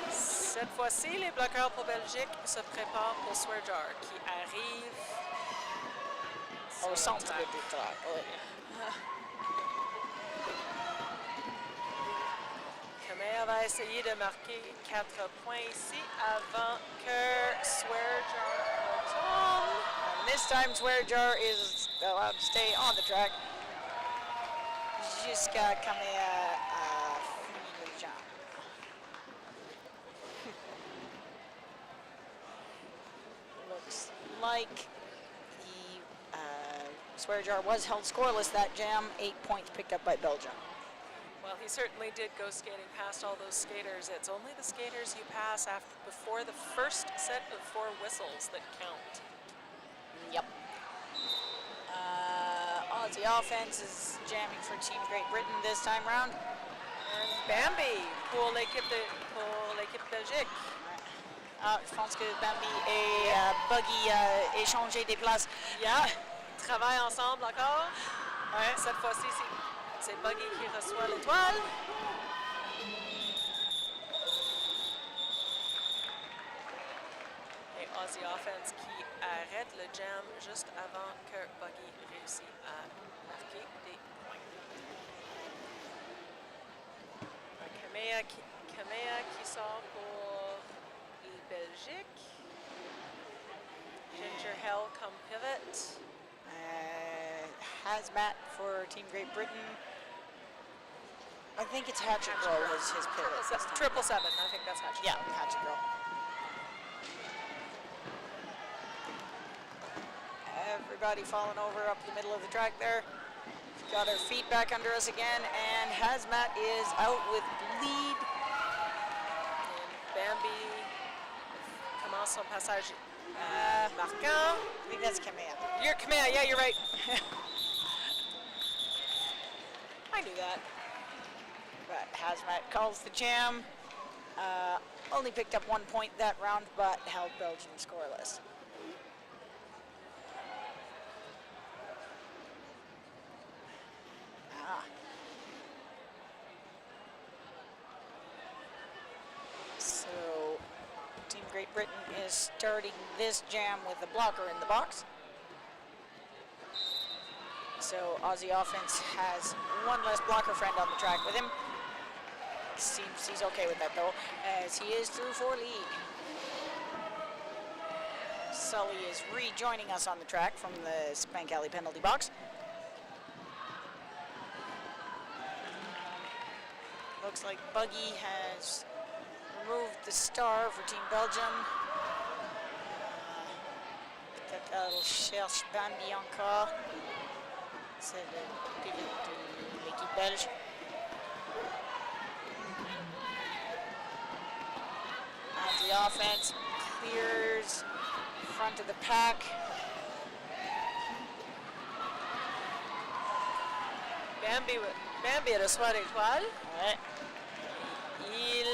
Cette fois-ci, les bloqueurs pour Belgique se préparent pour Swearjar qui arrive au centre du track. Ouais. Kamea va essayer de marquer 4 points ici avant que Swearjar retourne. And this time Swearjar is allowed to stay on the track jusqu'à Kamea finit le jam. Looks like Swearjar was held scoreless that jam. 8 points picked up by Belgium. Well, he certainly did go skating past all those skaters. It's only the skaters you pass before the first set of 4 whistles that count. Yep. Aussie offense is jamming for Team Great Britain this time round. And Bambi pour l'équipe Belgique. Je pense que Bambi et Buggy échangé des places. Yeah. Ils travaillent ensemble encore. Ouais. Cette fois-ci, c'est Buggy qui reçoit l'étoile. Et Aussie Offense qui arrête le jam juste avant que Buggy réussisse à marquer des points. Kamea qui sort pour Belgique. Ginger Hell comme pivot. Hazmat for Team Great Britain. I think it's Hatchet Girl was his pivot. 777, I think that's Hatchet. Yeah, Hatchet Girl. Everybody falling over up the middle of the track there. Got our feet back under us again, and Hazmat is out with lead. And Bambi commence son passage marquant. I think that's Kamea. You're Kamea, yeah, you're right. I knew that. But Hazmat calls the jam. Only picked up 1 point that round, but held Belgium scoreless. So, Team Great Britain is starting this jam with a blocker in the box. So Aussie offense has one less blocker friend on the track with him. Seems he's okay with that though, as he is through for lead. Sully is rejoining us on the track from the Spank Alley penalty box. Looks like Buggy has removed the star for Team Belgium. Peut-être elle cherche Bambi encore. C'est le pivot de l'équipe belge. And the offense clears front of the pack. Bambi reçoit l'étoile. Ouais. Il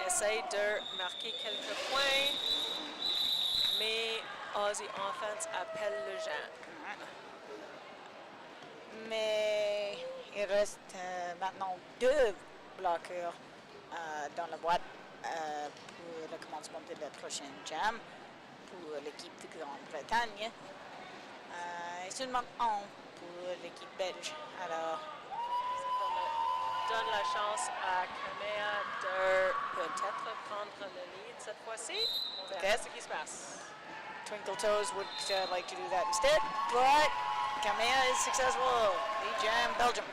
essaye de marquer quelques points, mais Aussie Offense appelle le Jean. Mais il reste maintenant 2 bloqueurs dans la boîte pour le commencement de la prochaine jam pour l'équipe de Grande-Bretagne. Et seulement un pour l'équipe belge. Alors, On donne la chance à Kamea de peut-être prendre le lead cette fois-ci. On verra ce qui se passe. Twinkle Toes would like to do that instead, but Kamea is successful. Lead jam, Belgium.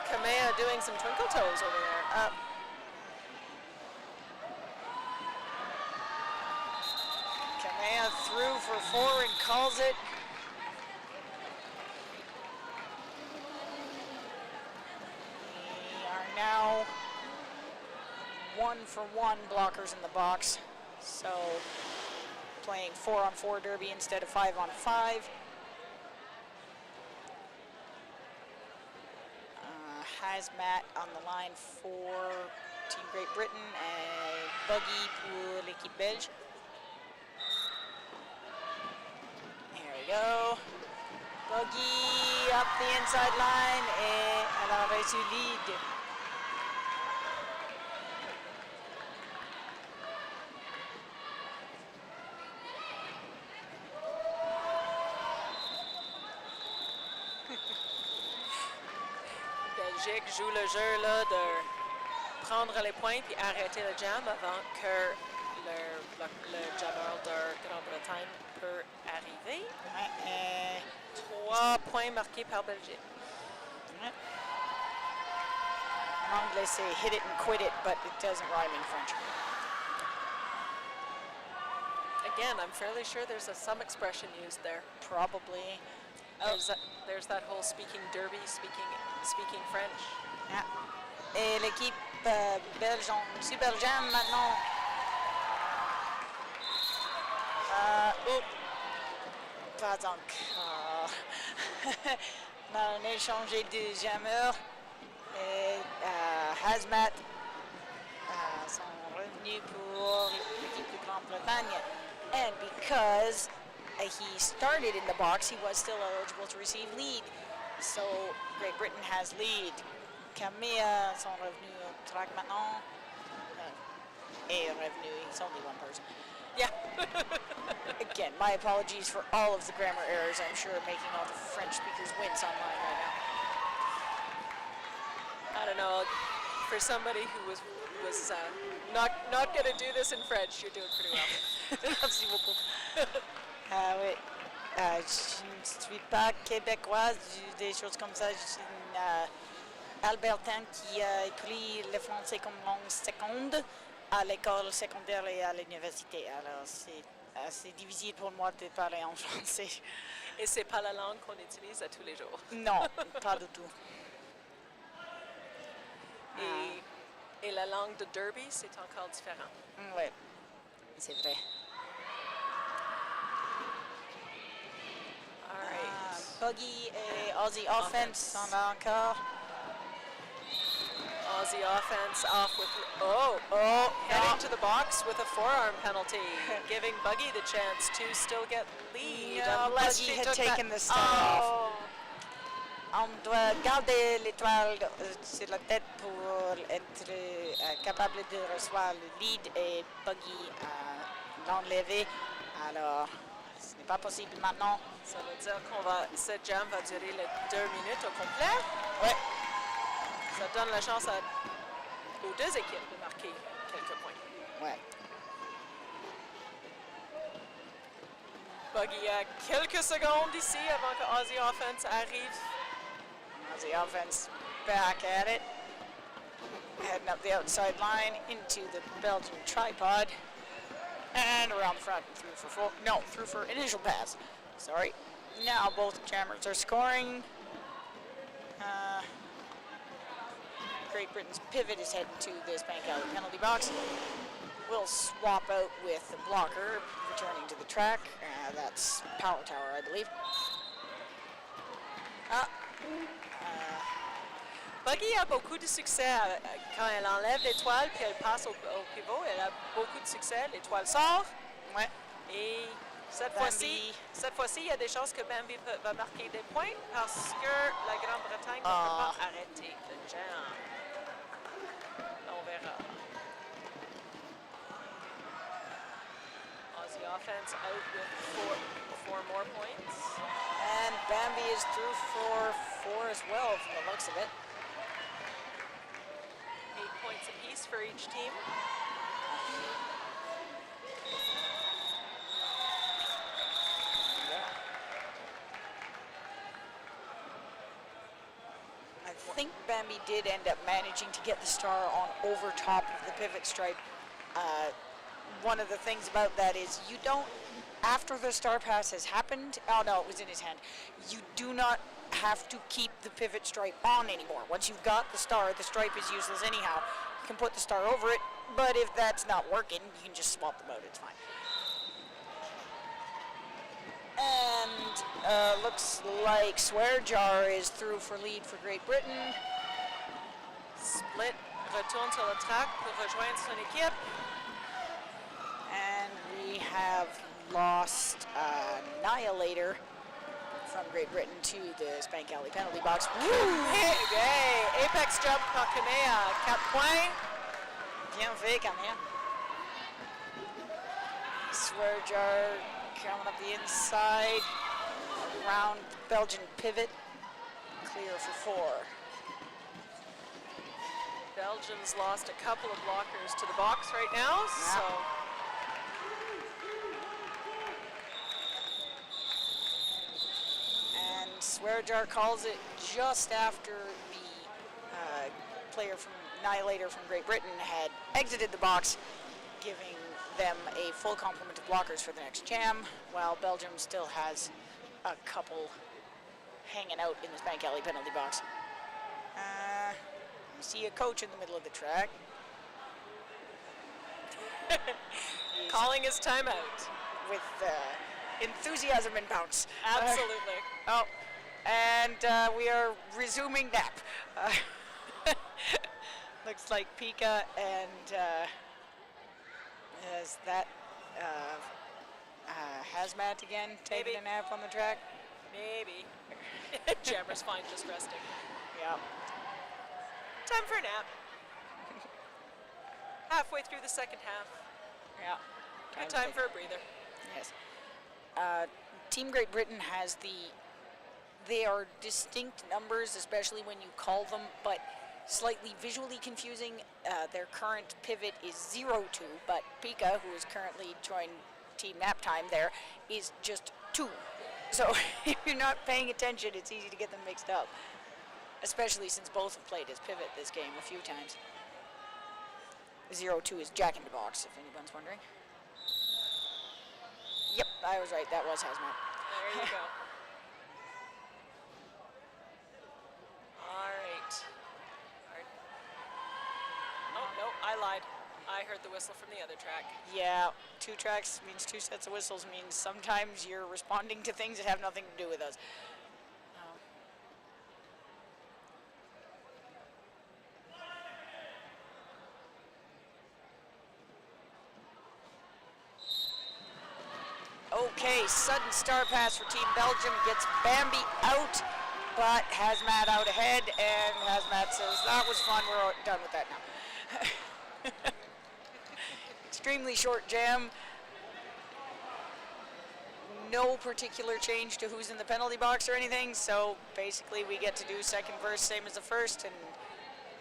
Kamea doing some twinkle toes over there. Kamea through for 4 and calls it. We are now 1-for-1 blockers in the box. So playing 4-on-4 derby instead of 5-on-5. Hazmat on the line for Team Great Britain and Buggy pour l'équipe belge. Here we go. Buggy up the inside line et elle a reçu lead. Belgique joue le jeu là, de prendre les points puis arrêter le jam avant que le jammer de Grande-Bretagne peut arriver. Ouais, 3 points marqués par Belgique. ouais. En anglais c'est hit it and quit it, but it doesn't rhyme in French. Again, I'm fairly sure there's some expression used there. Probably. There's that whole speaking derby, speaking French. Yeah. Et l'équipe belge en super jam maintenant. Pas encore. On a échangé de jammers. Et Hazmat sont revenus pour l'équipe de Grande-Bretagne. And because he started in the box, he was still eligible to receive lead. So Great Britain has lead. Kamea sont revenus au track maintenant. Est revenu, he's only one person. Yeah. Again, my apologies for all of the grammar errors. I'm sure making all the French speakers wince online right now. I don't know. For somebody who was not going to do this in French, you're doing pretty well. Merci beaucoup. Oui. Je ne suis pas québécoise, des choses comme ça. Je suis une Albertaine qui a appris le français comme langue seconde à l'école secondaire et à l'université. Alors, c'est assez difficile pour moi de parler en français. Et c'est pas la langue qu'on utilise à tous les jours. Non, pas du tout. Et la langue de derby, c'est encore différent. Oui, c'est vrai. All right. Buggy et Aussie Offense sont là encore. Aussie offense off with heading to the box with a forearm penalty, giving Buggy the chance to still get lead. No, Buggy had taken the star off. On doit garder l'étoile sur la tête pour être capable de recevoir le lead et Buggy l'enlever. Alors, ce n'est pas possible maintenant. Ça veut dire que cette jam va durer les 2 minutes au complet. Ouais. Ça donne la chance aux deux équipes de marquer quelques points. Ouais. Buggy a quelques secondes ici avant que Aussie Offense arrive. Aussie Offense back at it. Heading up the outside line into the Belgian tripod. And around the front, through for four. No, through for initial pass. Sorry. Now both jammers are scoring. Great Britain's pivot is heading to the Spank Alley penalty box. We'll swap out with the blocker, returning to the track. That's Power Tower, I believe. Buggy a beaucoup de succès quand elle enlève l'étoile puis elle passe au pivot. Elle a beaucoup de succès. L'étoile sort. Ouais. Et cette fois-ci, il y a des chances que Bambi va marquer des points parce que la Grande-Bretagne ne peut pas arrêter le jam. On verra. Aussie offense out with four more points. And Bambi is through for 4 as well from the looks of it. 8 points apiece for each team. I think Bambi did end up managing to get the star on over top of the pivot stripe. One of the things about that is you don't, after the star pass has happened, oh no, it was in his hand, you do not have to keep the pivot stripe on anymore. Once you've got the stripe is useless anyhow. You can put the star over it, but if that's not working, you can just swap them out, it's fine. And looks like Swearjar is through for lead for Great Britain. Split retourne sur le track pour rejoindre son équipe. And we have lost Annihilator from Great Britain to the Spank Alley penalty box. Hey, apex jump par Kamea, 4 points. Bien fait, Kamea. Swearjar coming up the inside, around Belgian pivot, clear for 4. Belgium's lost a couple of blockers to the box right now, so. And Swearjar calls it just after the player from Annihilator from Great Britain had exited the box, giving them a full complement of blockers for the next jam, while Belgium still has a couple hanging out in the Spank Alley penalty box. You see a coach in the middle of the track. Calling his timeout. With enthusiasm and bounce. Absolutely. And we are resuming nap. Looks like Pika and is that Hazmat again taking a nap on the track? Maybe. Jammer's fine, just resting. Yeah. Time for a nap. Halfway through the second half. Yeah. Good time for a breather. Yes. Team Great Britain has they are distinct numbers, especially when you call them, but slightly visually confusing. Their current pivot is 0-2, but Pika, who is currently joined Team Nap Time there, is just 2. So if you're not paying attention, it's easy to get them mixed up, especially since both have played as pivot this game a few times. 0-2 is Jack in the Box, if anyone's wondering. Yep, I was right. That was Hazmat. There you go. All right. Oh, no, I lied. I heard the whistle from the other track. Yeah, 2 tracks means 2 sets of whistles means sometimes you're responding to things that have nothing to do with us. Okay, sudden star pass for Team Belgium gets Bambi out, but Hazmat out ahead, and Hazmat says, that was fun, we're done with that now. Extremely short jam. No particular change to who's in the penalty box or anything, so basically we get to do second verse, same as the first, and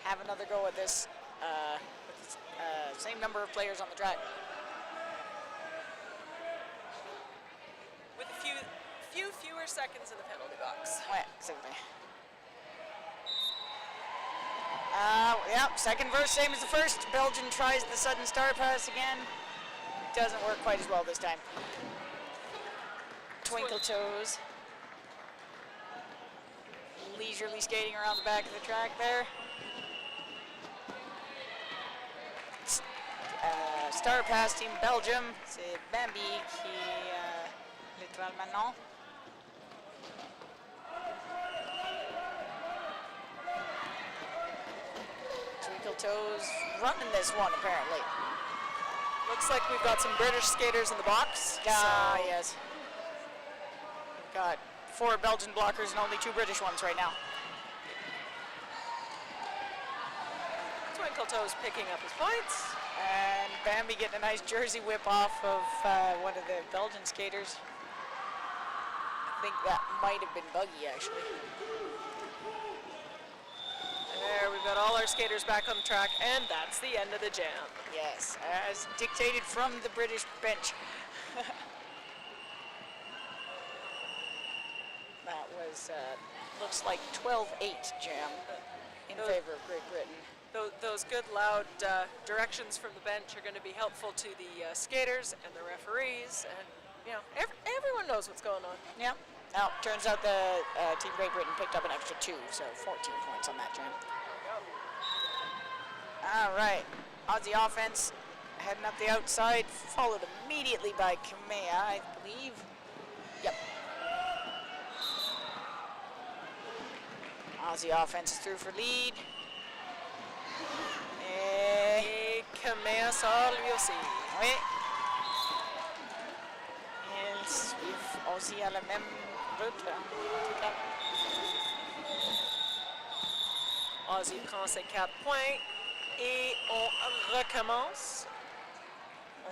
have another go at this with the same number of players on the track. With fewer seconds in the penalty box. Ouais, exactly. Yeah, second verse, same as the first. Belgian tries the sudden star pass again. Doesn't work quite as well this time. Twinkle toes. Leisurely skating around the back of the track there. Star pass team Belgium. C'est Bambi qui l'étoile maintenant. Twinkle toes running this one apparently. Looks like we've got some British skaters in the box. Ah, so yes. We've got 4 Belgian blockers and only 2 British ones right now. Twinkle Toes picking up his points. And Bambi getting a nice jersey whip off of one of the Belgian skaters. I think that might have been Buggy, actually. There, we've got all our skaters back on the track, and that's the end of the jam. Yes, as dictated from the British bench. That was, looks like 12-8 jam in favor of Great Britain. Those good, loud directions from the bench are going to be helpful to the skaters and the referees, and you know, everyone knows what's going on. Yeah. Now, turns out the Team Great Britain picked up an extra 2, so 14 points on that jam. All right, Aussie offense heading up the outside, followed immediately by Kamea, I believe. Yep. Aussie offense is through for lead. Et Kamea sort lui aussi. Oui. Ils suivent aussi à la même route. Aussie prend ses 4 points et on recommence.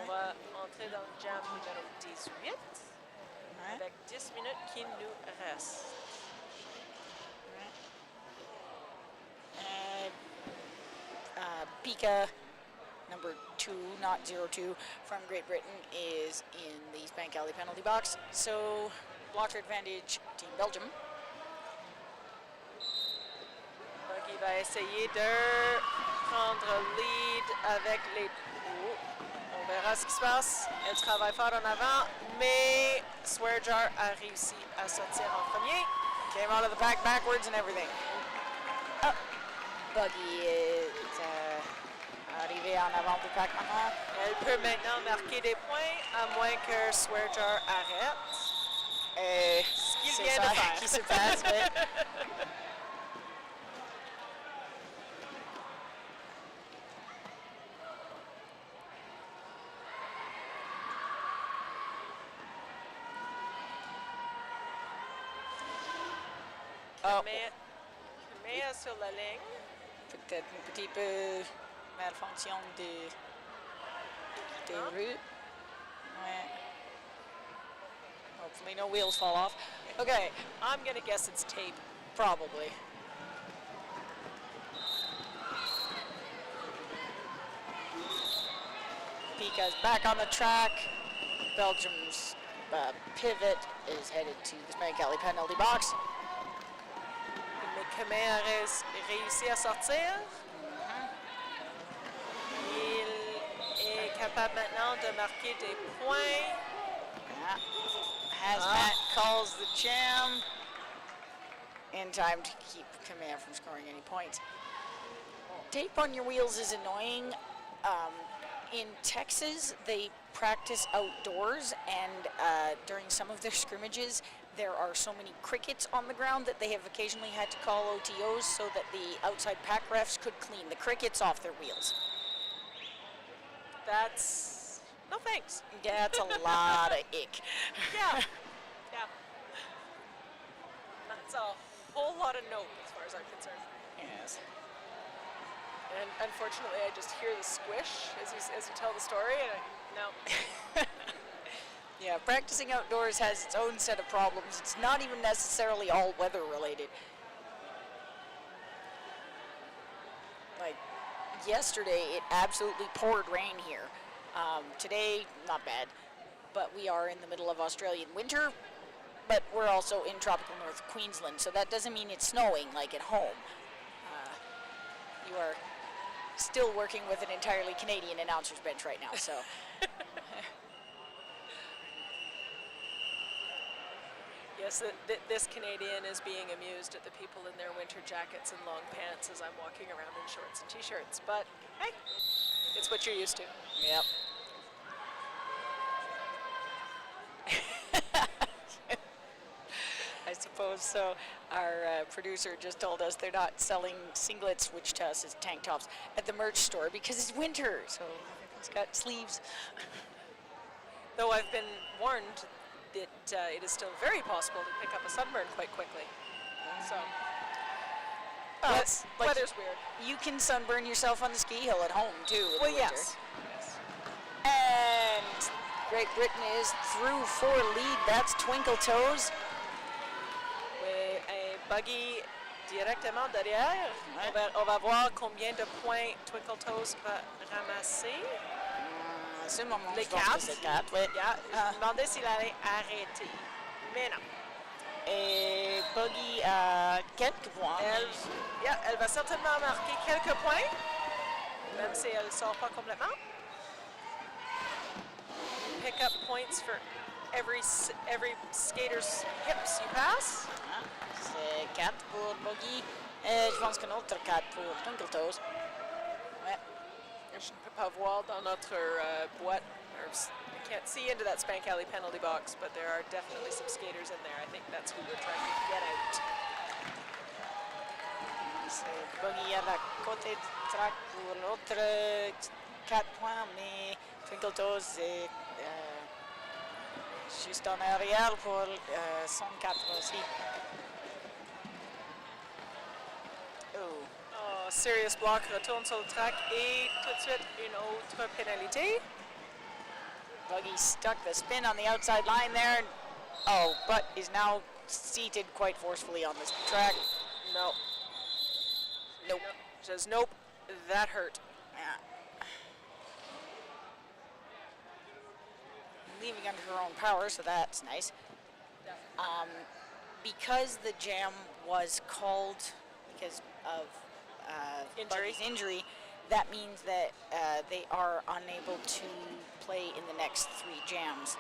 On va entrer dans le jam numéro 18 avec 10 minutes qui nous restent. Pika, number 2, not 02, from Great Britain, is in the Spank Alley penalty box. So, blocker advantage, Team Belgium. Donc, il va essayer de prendre lead avec les... On verra ce qui se passe. Elle travaille fort en avant, mais Swearjar a réussi à sortir en premier. Came out of the pack backwards and everything. Oh, Buggy is arrivé en avant du pack maintenant. Elle peut maintenant marquer des points, à moins que Swearjar arrête. Et Ce qu'il c'est vient ça de faire. qui se passe, oui. Oh, Kamea sur la ligne. peut-être un petit peu malfonction des roues. Ouais. Hopefully no wheels fall off. Okay, I'm gonna guess it's tape. probably. Pika's back on the track. Belgium's pivot is headed to the Spank Alley penalty box. Mais Kamea réussit à sortir. Il est capable maintenant de marquer des points. Yeah. Hazmat calls the jam in time to keep Kamea from scoring any points. Tape on your wheels is annoying. In Texas, they practice outdoors, and during some of their scrimmages, there are so many crickets on the ground that they have occasionally had to call OTOs so that the outside pack refs could clean the crickets off their wheels. That's... no thanks. Yeah, that's a lot of ick. Yeah. Yeah. That's a whole lot of no as far as I'm concerned. Yes. And unfortunately, I just hear the squish as you tell the story, and no. Yeah, practicing outdoors has its own set of problems. It's not even necessarily all weather related. Like yesterday, it absolutely poured rain here. Today, not bad, but we are in the middle of Australian winter, but we're also in tropical North Queensland, so that doesn't mean it's snowing like at home. You are still working with an entirely Canadian announcer's bench right now, so. Yes, this Canadian is being amused at the people in their winter jackets and long pants as I'm walking around in shorts and t-shirts, but hey, it's what you're used to. Yep. I suppose so. Our producer just told us they're not selling singlets, which to us is tank tops, at the merch store because it's winter, so it's got sleeves. Though I've been warned that it is still very possible to pick up a sunburn quite quickly. So, weather's weird. You can sunburn yourself on the ski hill at home too. In Well, the winter. yes. And Great Britain is through for lead. That's Twinkle Toes. Oui, un buggy directement derrière. On va voir combien de points Twinkle Toes va ramasser. C'est le moment, Les je pense que c'est 4. Oui. Yeah, je me demandais s'il allait arrêter. Mais non. Et Buggy à quelques points. Elle va certainement marquer quelques points, même si elle ne sort pas complètement. Pick up points for every skater's hips you pass. C'est 4 pour Buggy. Et je pense qu'un autre 4 pour Twinkle Toes. Ouais. Je ne peux pas voir dans notre boîte. I can't see into that Spank Alley penalty box, but there are definitely some skaters in there. I think that's who we're trying to get out. C'est Buggy à la côté du track pour l'autre 4 points, mais Twinkle Toes c'est juste en arrière pour son 4 aussi. Oh, serious block, retourne sur le track et tout de suite une autre pénalité. Buggy stuck the spin on the outside line there. But is now seated quite forcefully on this track. No. Nope. Says nope. That hurt. Yeah. Leaving under her own power, so that's nice. Because the jam was called because of Buggy's injury, that means that they are unable to play in the next 3 jams.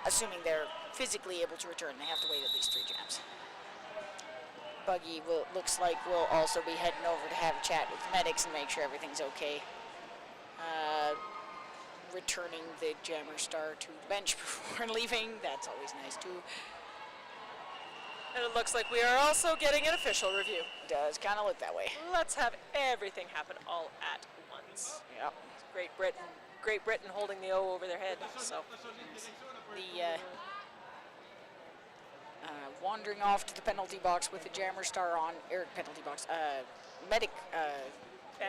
Assuming they're physically able to return, they have to wait at least 3 jams. Buggy looks like we'll also be heading over to have a chat with medics and make sure everything's okay. Returning the jammer star to the bench before leaving, that's always nice too. And it looks like we are also getting an official review. Does kind of look that way. Let's have everything happen all at once. Yep. Great Britain holding the O over their head. So the wandering off to the penalty box with the jammer star on, medic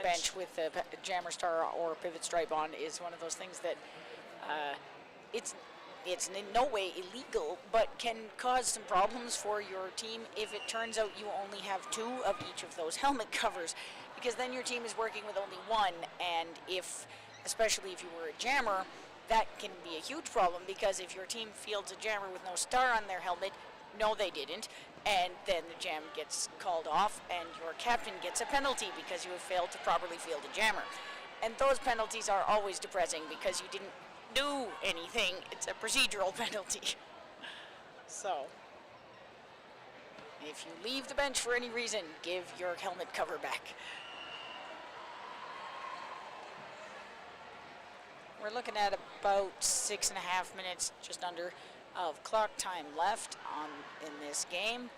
bench with a jammer star or pivot stripe on is one of those things that it's in no way illegal, but can cause some problems for your team if it turns out you only have 2 of each of those helmet covers, because then your team is working with only 1, and especially if you were a jammer, that can be a huge problem, because if your team fields a jammer with no star on their helmet, no they didn't, and then the jam gets called off and your captain gets a penalty because you have failed to properly field a jammer. And those penalties are always depressing because you didn't do anything. It's a procedural penalty. So, if you leave the bench for any reason, give your helmet cover back. We're looking at about 6.5 minutes, just under, of clock time left in this game.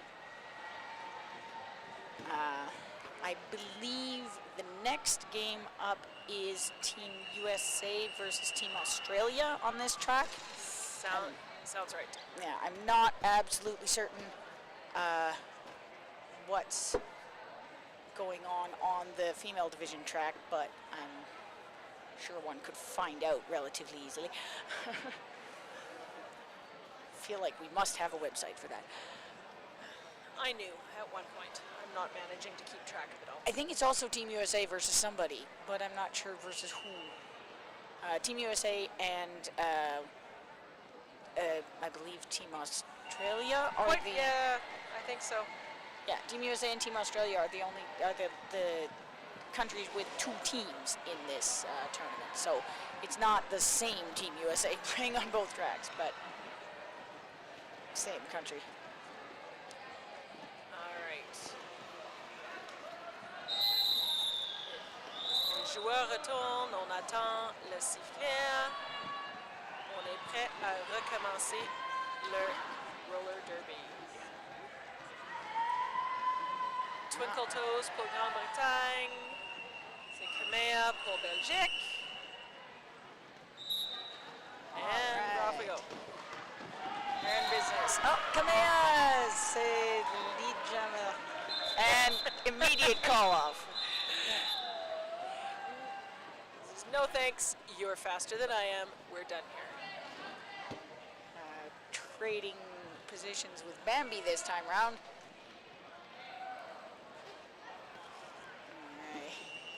I believe the next game up is Team USA versus Team Australia on this track. Sounds right. Yeah, I'm not absolutely certain what's going on the female division track, but I'm sure one could find out relatively easily. Feel like we must have a website for that. I knew at one point. I'm not managing to keep track of it all. I think it's also Team USA versus somebody, but I'm not sure versus who. Team USA and I believe Team Australia are Quite, the yeah, I think so. yeah, Team USA and Team Australia are the countries with two teams in this tournament. So it's not the same Team USA playing on both tracks, but same country. All right. Les joueurs retournent, on attend le sifflet. On est prêt à recommencer le roller derby. Twinkle Toes pour Grande-Bretagne. C'est Kamea pour Belgique. And off we go. They're in business. Oh, Kamea! C'est lead jammer. And immediate call off. No thanks, you're faster than I am. We're done here. Trading positions with Bambi this time round.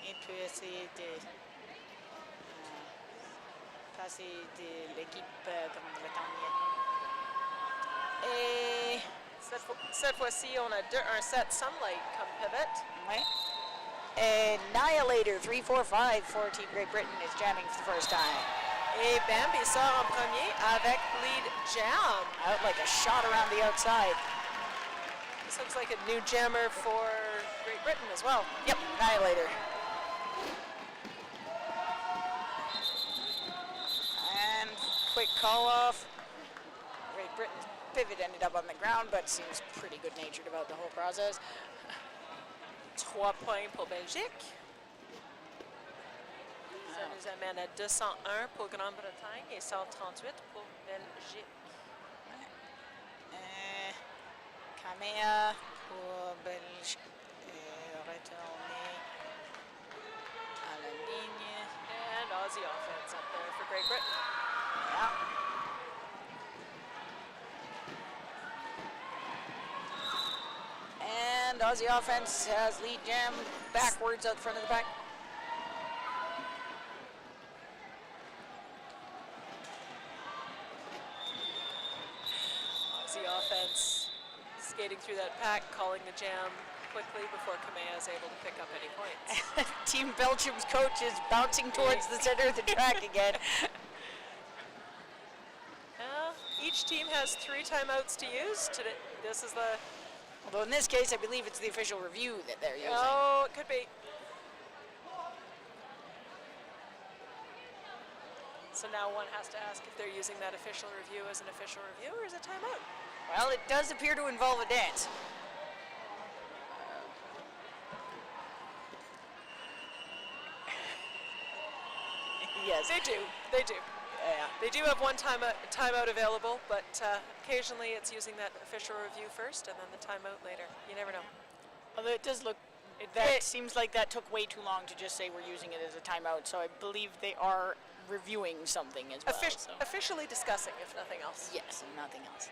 Il peut essayer de passer de l'équipe Grande-Bretagne. Et Cette fois-ci, on a un set Sunlight comme pivot. ouais. Annihilator 3-4-5 for Team Great Britain is jamming for the first time. Et Bambi sort en premier avec lead jam. Out like a shot around the outside. This looks like a new jammer for Great Britain as well. Yep, Annihilator. And quick call off. Great Britain's pivot ended up on the ground, but seems pretty good-natured about the whole process. 3 points pour Belgique. Ça nous amène à 201 pour Grande-Bretagne et 138 pour Belgique. Kamea pour Belgique. Retourner à la ligne. And Aussie offense up there for Great Britain. Yeah. And Aussie offense has lead jam backwards out the front of the pack. Aussie offense skating through that pack, calling the jam quickly before Kamea is able to pick up any points. Team Belgium's coach is bouncing towards the center of the track again. Each team has 3 timeouts to use. Today, this is the... Although in this case, I believe it's the official review that they're using. Oh, it could be. So now one has to ask if they're using that official review as an official review or as a timeout. Well, it does appear to involve a dance. Yes. They do. They do. Yeah. They do have one timeout available, but occasionally it's using that official review first and then the timeout later. You never know. Although it does look, seems like that took way too long to just say we're using it as a timeout, so I believe they are reviewing something as well. Officially discussing, if nothing else. Yes, and nothing else.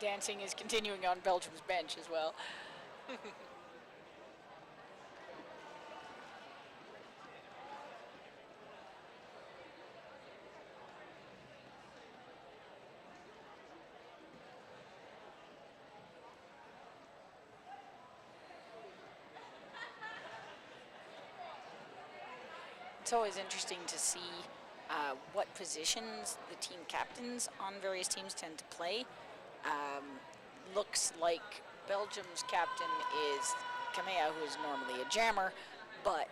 Dancing is continuing on Belgium's bench as well. It's always interesting to see what positions the team captains on various teams tend to play. Looks like Belgium's captain is Kamea, who is normally a jammer, but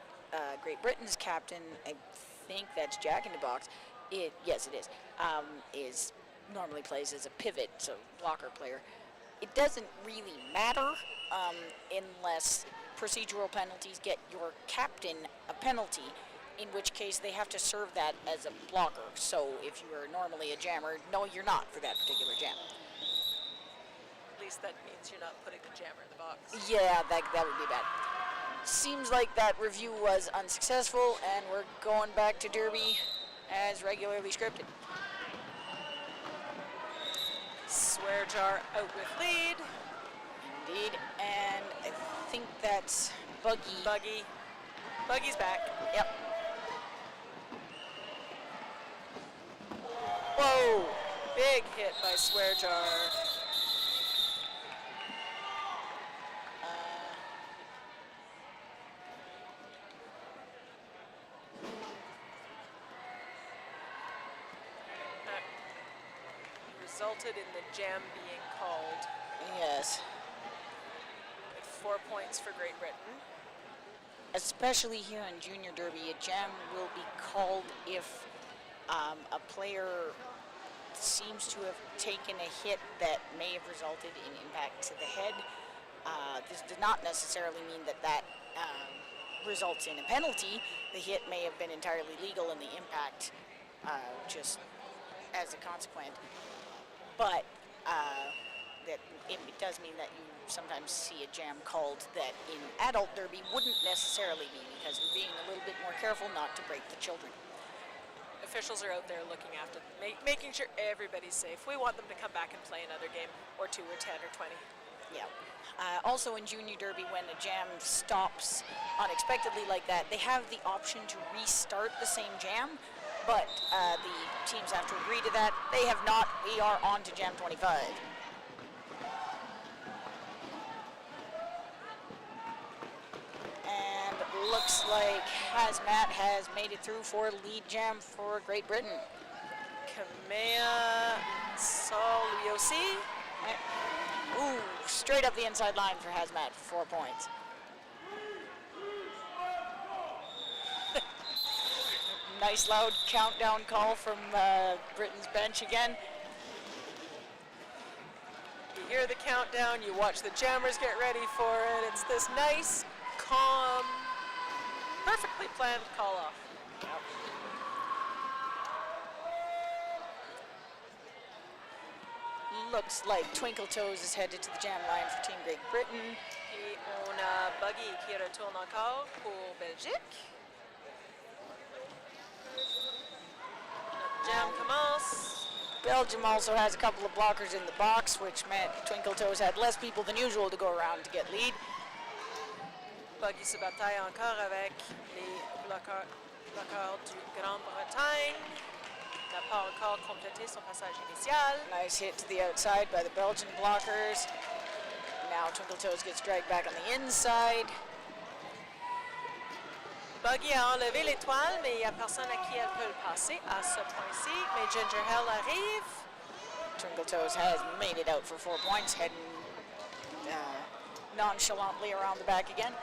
Great Britain's captain, I think that's Jack in the Box. Yes, it is normally plays as a pivot, so blocker player. It doesn't really matter unless procedural penalties get your captain a penalty, in which case they have to serve that as a blocker. So if you are normally a jammer, no, you're not for that particular jam. At least that means you're not putting the jammer in the box. Yeah, that would be bad. Seems like that review was unsuccessful, and we're going back to Derby as regularly scripted. Swing Swear jar out with lead. Indeed, and I think that's Buggy. Buggy's back. Yep. Whoa! Big hit by Swear jar. That resulted in the jam being called. Yes. With 4 points for Great Britain. Especially here in Junior Derby, a jam will be called if a player seems to have taken a hit that may have resulted in impact to the head. This does not necessarily mean that results in a penalty. The hit may have been entirely legal and the impact just as a consequence. But that it does mean that you sometimes see a jam called that in adult derby wouldn't necessarily be, because we're being a little bit more careful not to break the children. Officials are out there looking after, making sure everybody's safe. We want them to come back and play another game, or 2 or 10 or 20. Yeah. Also in Junior Derby, when a jam stops unexpectedly like that, they have the option to restart the same jam, but the teams have to agree to that. They have not. We are on to jam 25. And looks like Hazmat has made it through for lead jam for Great Britain. Kamea saw lui aussi. Ooh, straight up the inside line for Hazmat for 4 points. Nice loud countdown call from Britain's bench again. You hear the countdown, you watch the jammers get ready for it. It's this nice, calm, perfectly planned call off. Yep. Looks like Twinkle Toes is headed to the jam line for Team Great Britain. Et on a Buggy qui retourne encore pour Belgique. Le jam commence. Belgium also has a couple of blockers in the box, which meant Twinkle Toes had less people than usual to go around to get lead. Buggy se bataille encore avec les bloqueurs du Grande-Bretagne. N'a pas encore complété son passage initial. Nice hit to the outside by the Belgian blockers. Now Twinkle Toes gets dragged back on the inside. Buggy a enlevé l'étoile, mais il n'y a personne à qui elle peut le passer à ce point-ci. Mais Ginger Hell arrive. Twinkle Toes has made it out for 4 points, heading nonchalantly around the back again.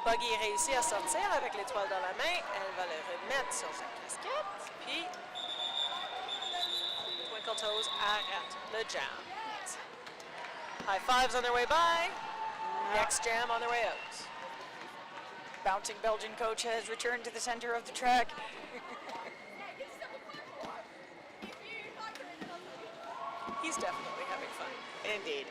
Buggy réussit à sortir avec l'étoile dans la main. Elle va le remettre sur sa casquette. Puis, Twinkle Toes arrête le jam. High fives on their way by. Next jam on their way out. Bouncing Belgian coach has returned to the center of the track. He's definitely having fun. Indeed.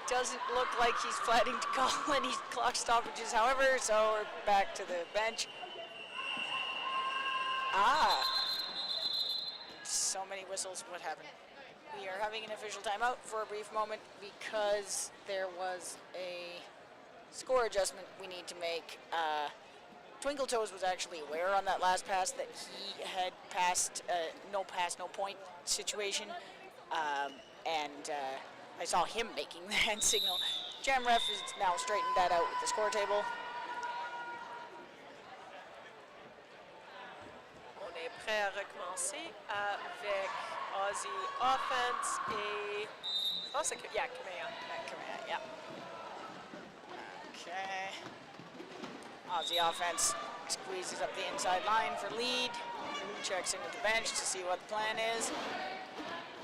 Doesn't look like he's planning to call any clock stoppages, however, so we're back to the bench. So many whistles. What happened? We are having an official timeout for a brief moment because there was a score adjustment we need to make. Twinkle Toes was actually aware on that last pass that he had passed no pass, no point situation, and I saw him making the hand signal. Jam ref has now straightened that out with the score table. On est prêt à recommencer avec Aussie offense et je pense que Kamea. Kamea, yeah. Okay. Aussie offense squeezes up the inside line for lead. Checks in at the bench to see what the plan is.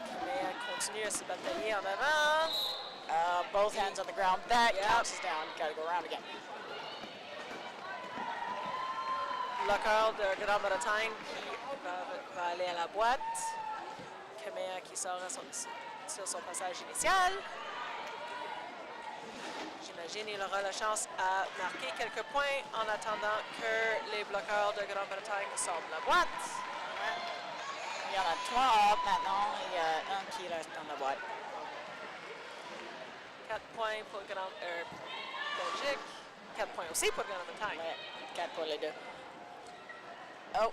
Kamea continue à se batailler en avant. Both hands on the ground. That counts as down. Got to go around again. Bloqueur de Grande-Bretagne qui va aller à la boîte. Kamea qui sort sur son passage initial. J'imagine qu'il aura la chance à marquer quelques points en attendant que les bloqueurs de Grande-Bretagne sortent de la boîte. Il y en a 3 maintenant. Il y a un qui reste dans la boîte. 4 points pour Belgique. 4 points aussi pour Grande-Bretagne. Ouais, 4 pour les deux. Oh.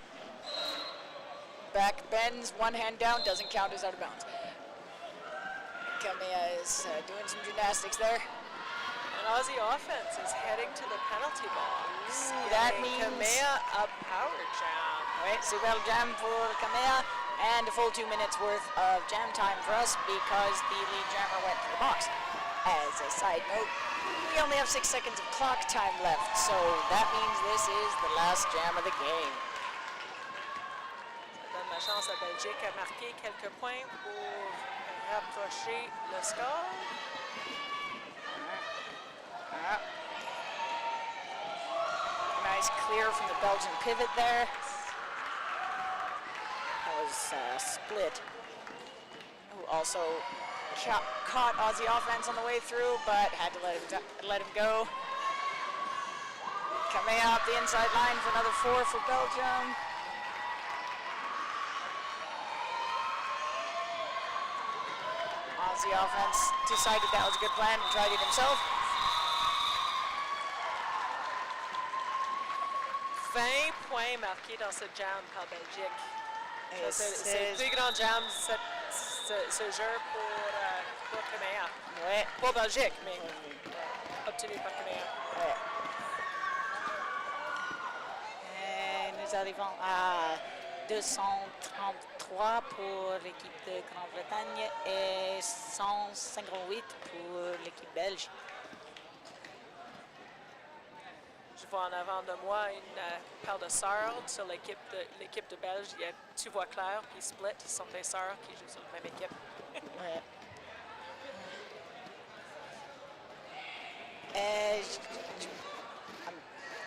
Back bends, one hand down, doesn't count as out of bounds. Kamea is doing some gymnastics there. And Aussie offense is heading to the penalty box. Ooh, that means Kamea a power jam. Ouais, super jam pour Kamea, and a full 2 minutes worth of jam time for us because the lead jammer went to the box. As a side note, we only have 6 seconds of clock time left, so that means this is the last jam of the game. Ça donne la chance à Belgique à marquer quelques points pour rapprocher le score. Nice clear from the Belgian pivot there. That was split. Who also caught Aussie offense on the way through, but had to let him go. Kamea up the inside line for another 4 for Belgium. Aussie offense decided that was a good plan and tried it himself. 20 points marqués dans ce jam par Belgique. C'est le plus grand jam ce jeu pour Kamea. Ouais. Pour Belgique, mais obtenu par Kamea. Ouais. Et nous arrivons à 233 pour l'équipe de Grande-Bretagne et 158 pour l'équipe belge. Je vois en avant de moi une paire de sœurs sur l'équipe de Belge. Tu vois clair, puis split, ce sont des sœurs qui jouent sur la même équipe. Ouais.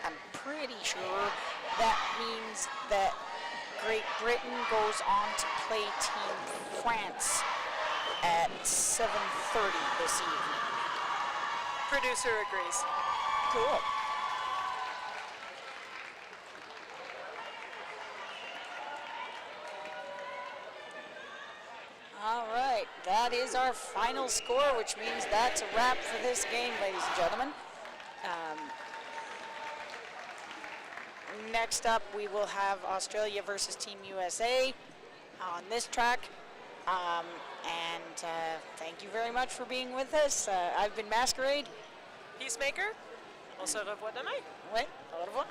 I'm pretty sure that means that Great Britain goes on to play Team France at 7:30 this evening. Producer agrees. Cool. All right, that is our final score, which means that's a wrap for this game, ladies and gentlemen. Next up, we will have Australia versus Team USA on this track. Thank you very much for being with us. I've been Masquerade. Peacemaker, on se revoit demain. Ouais, au revoir.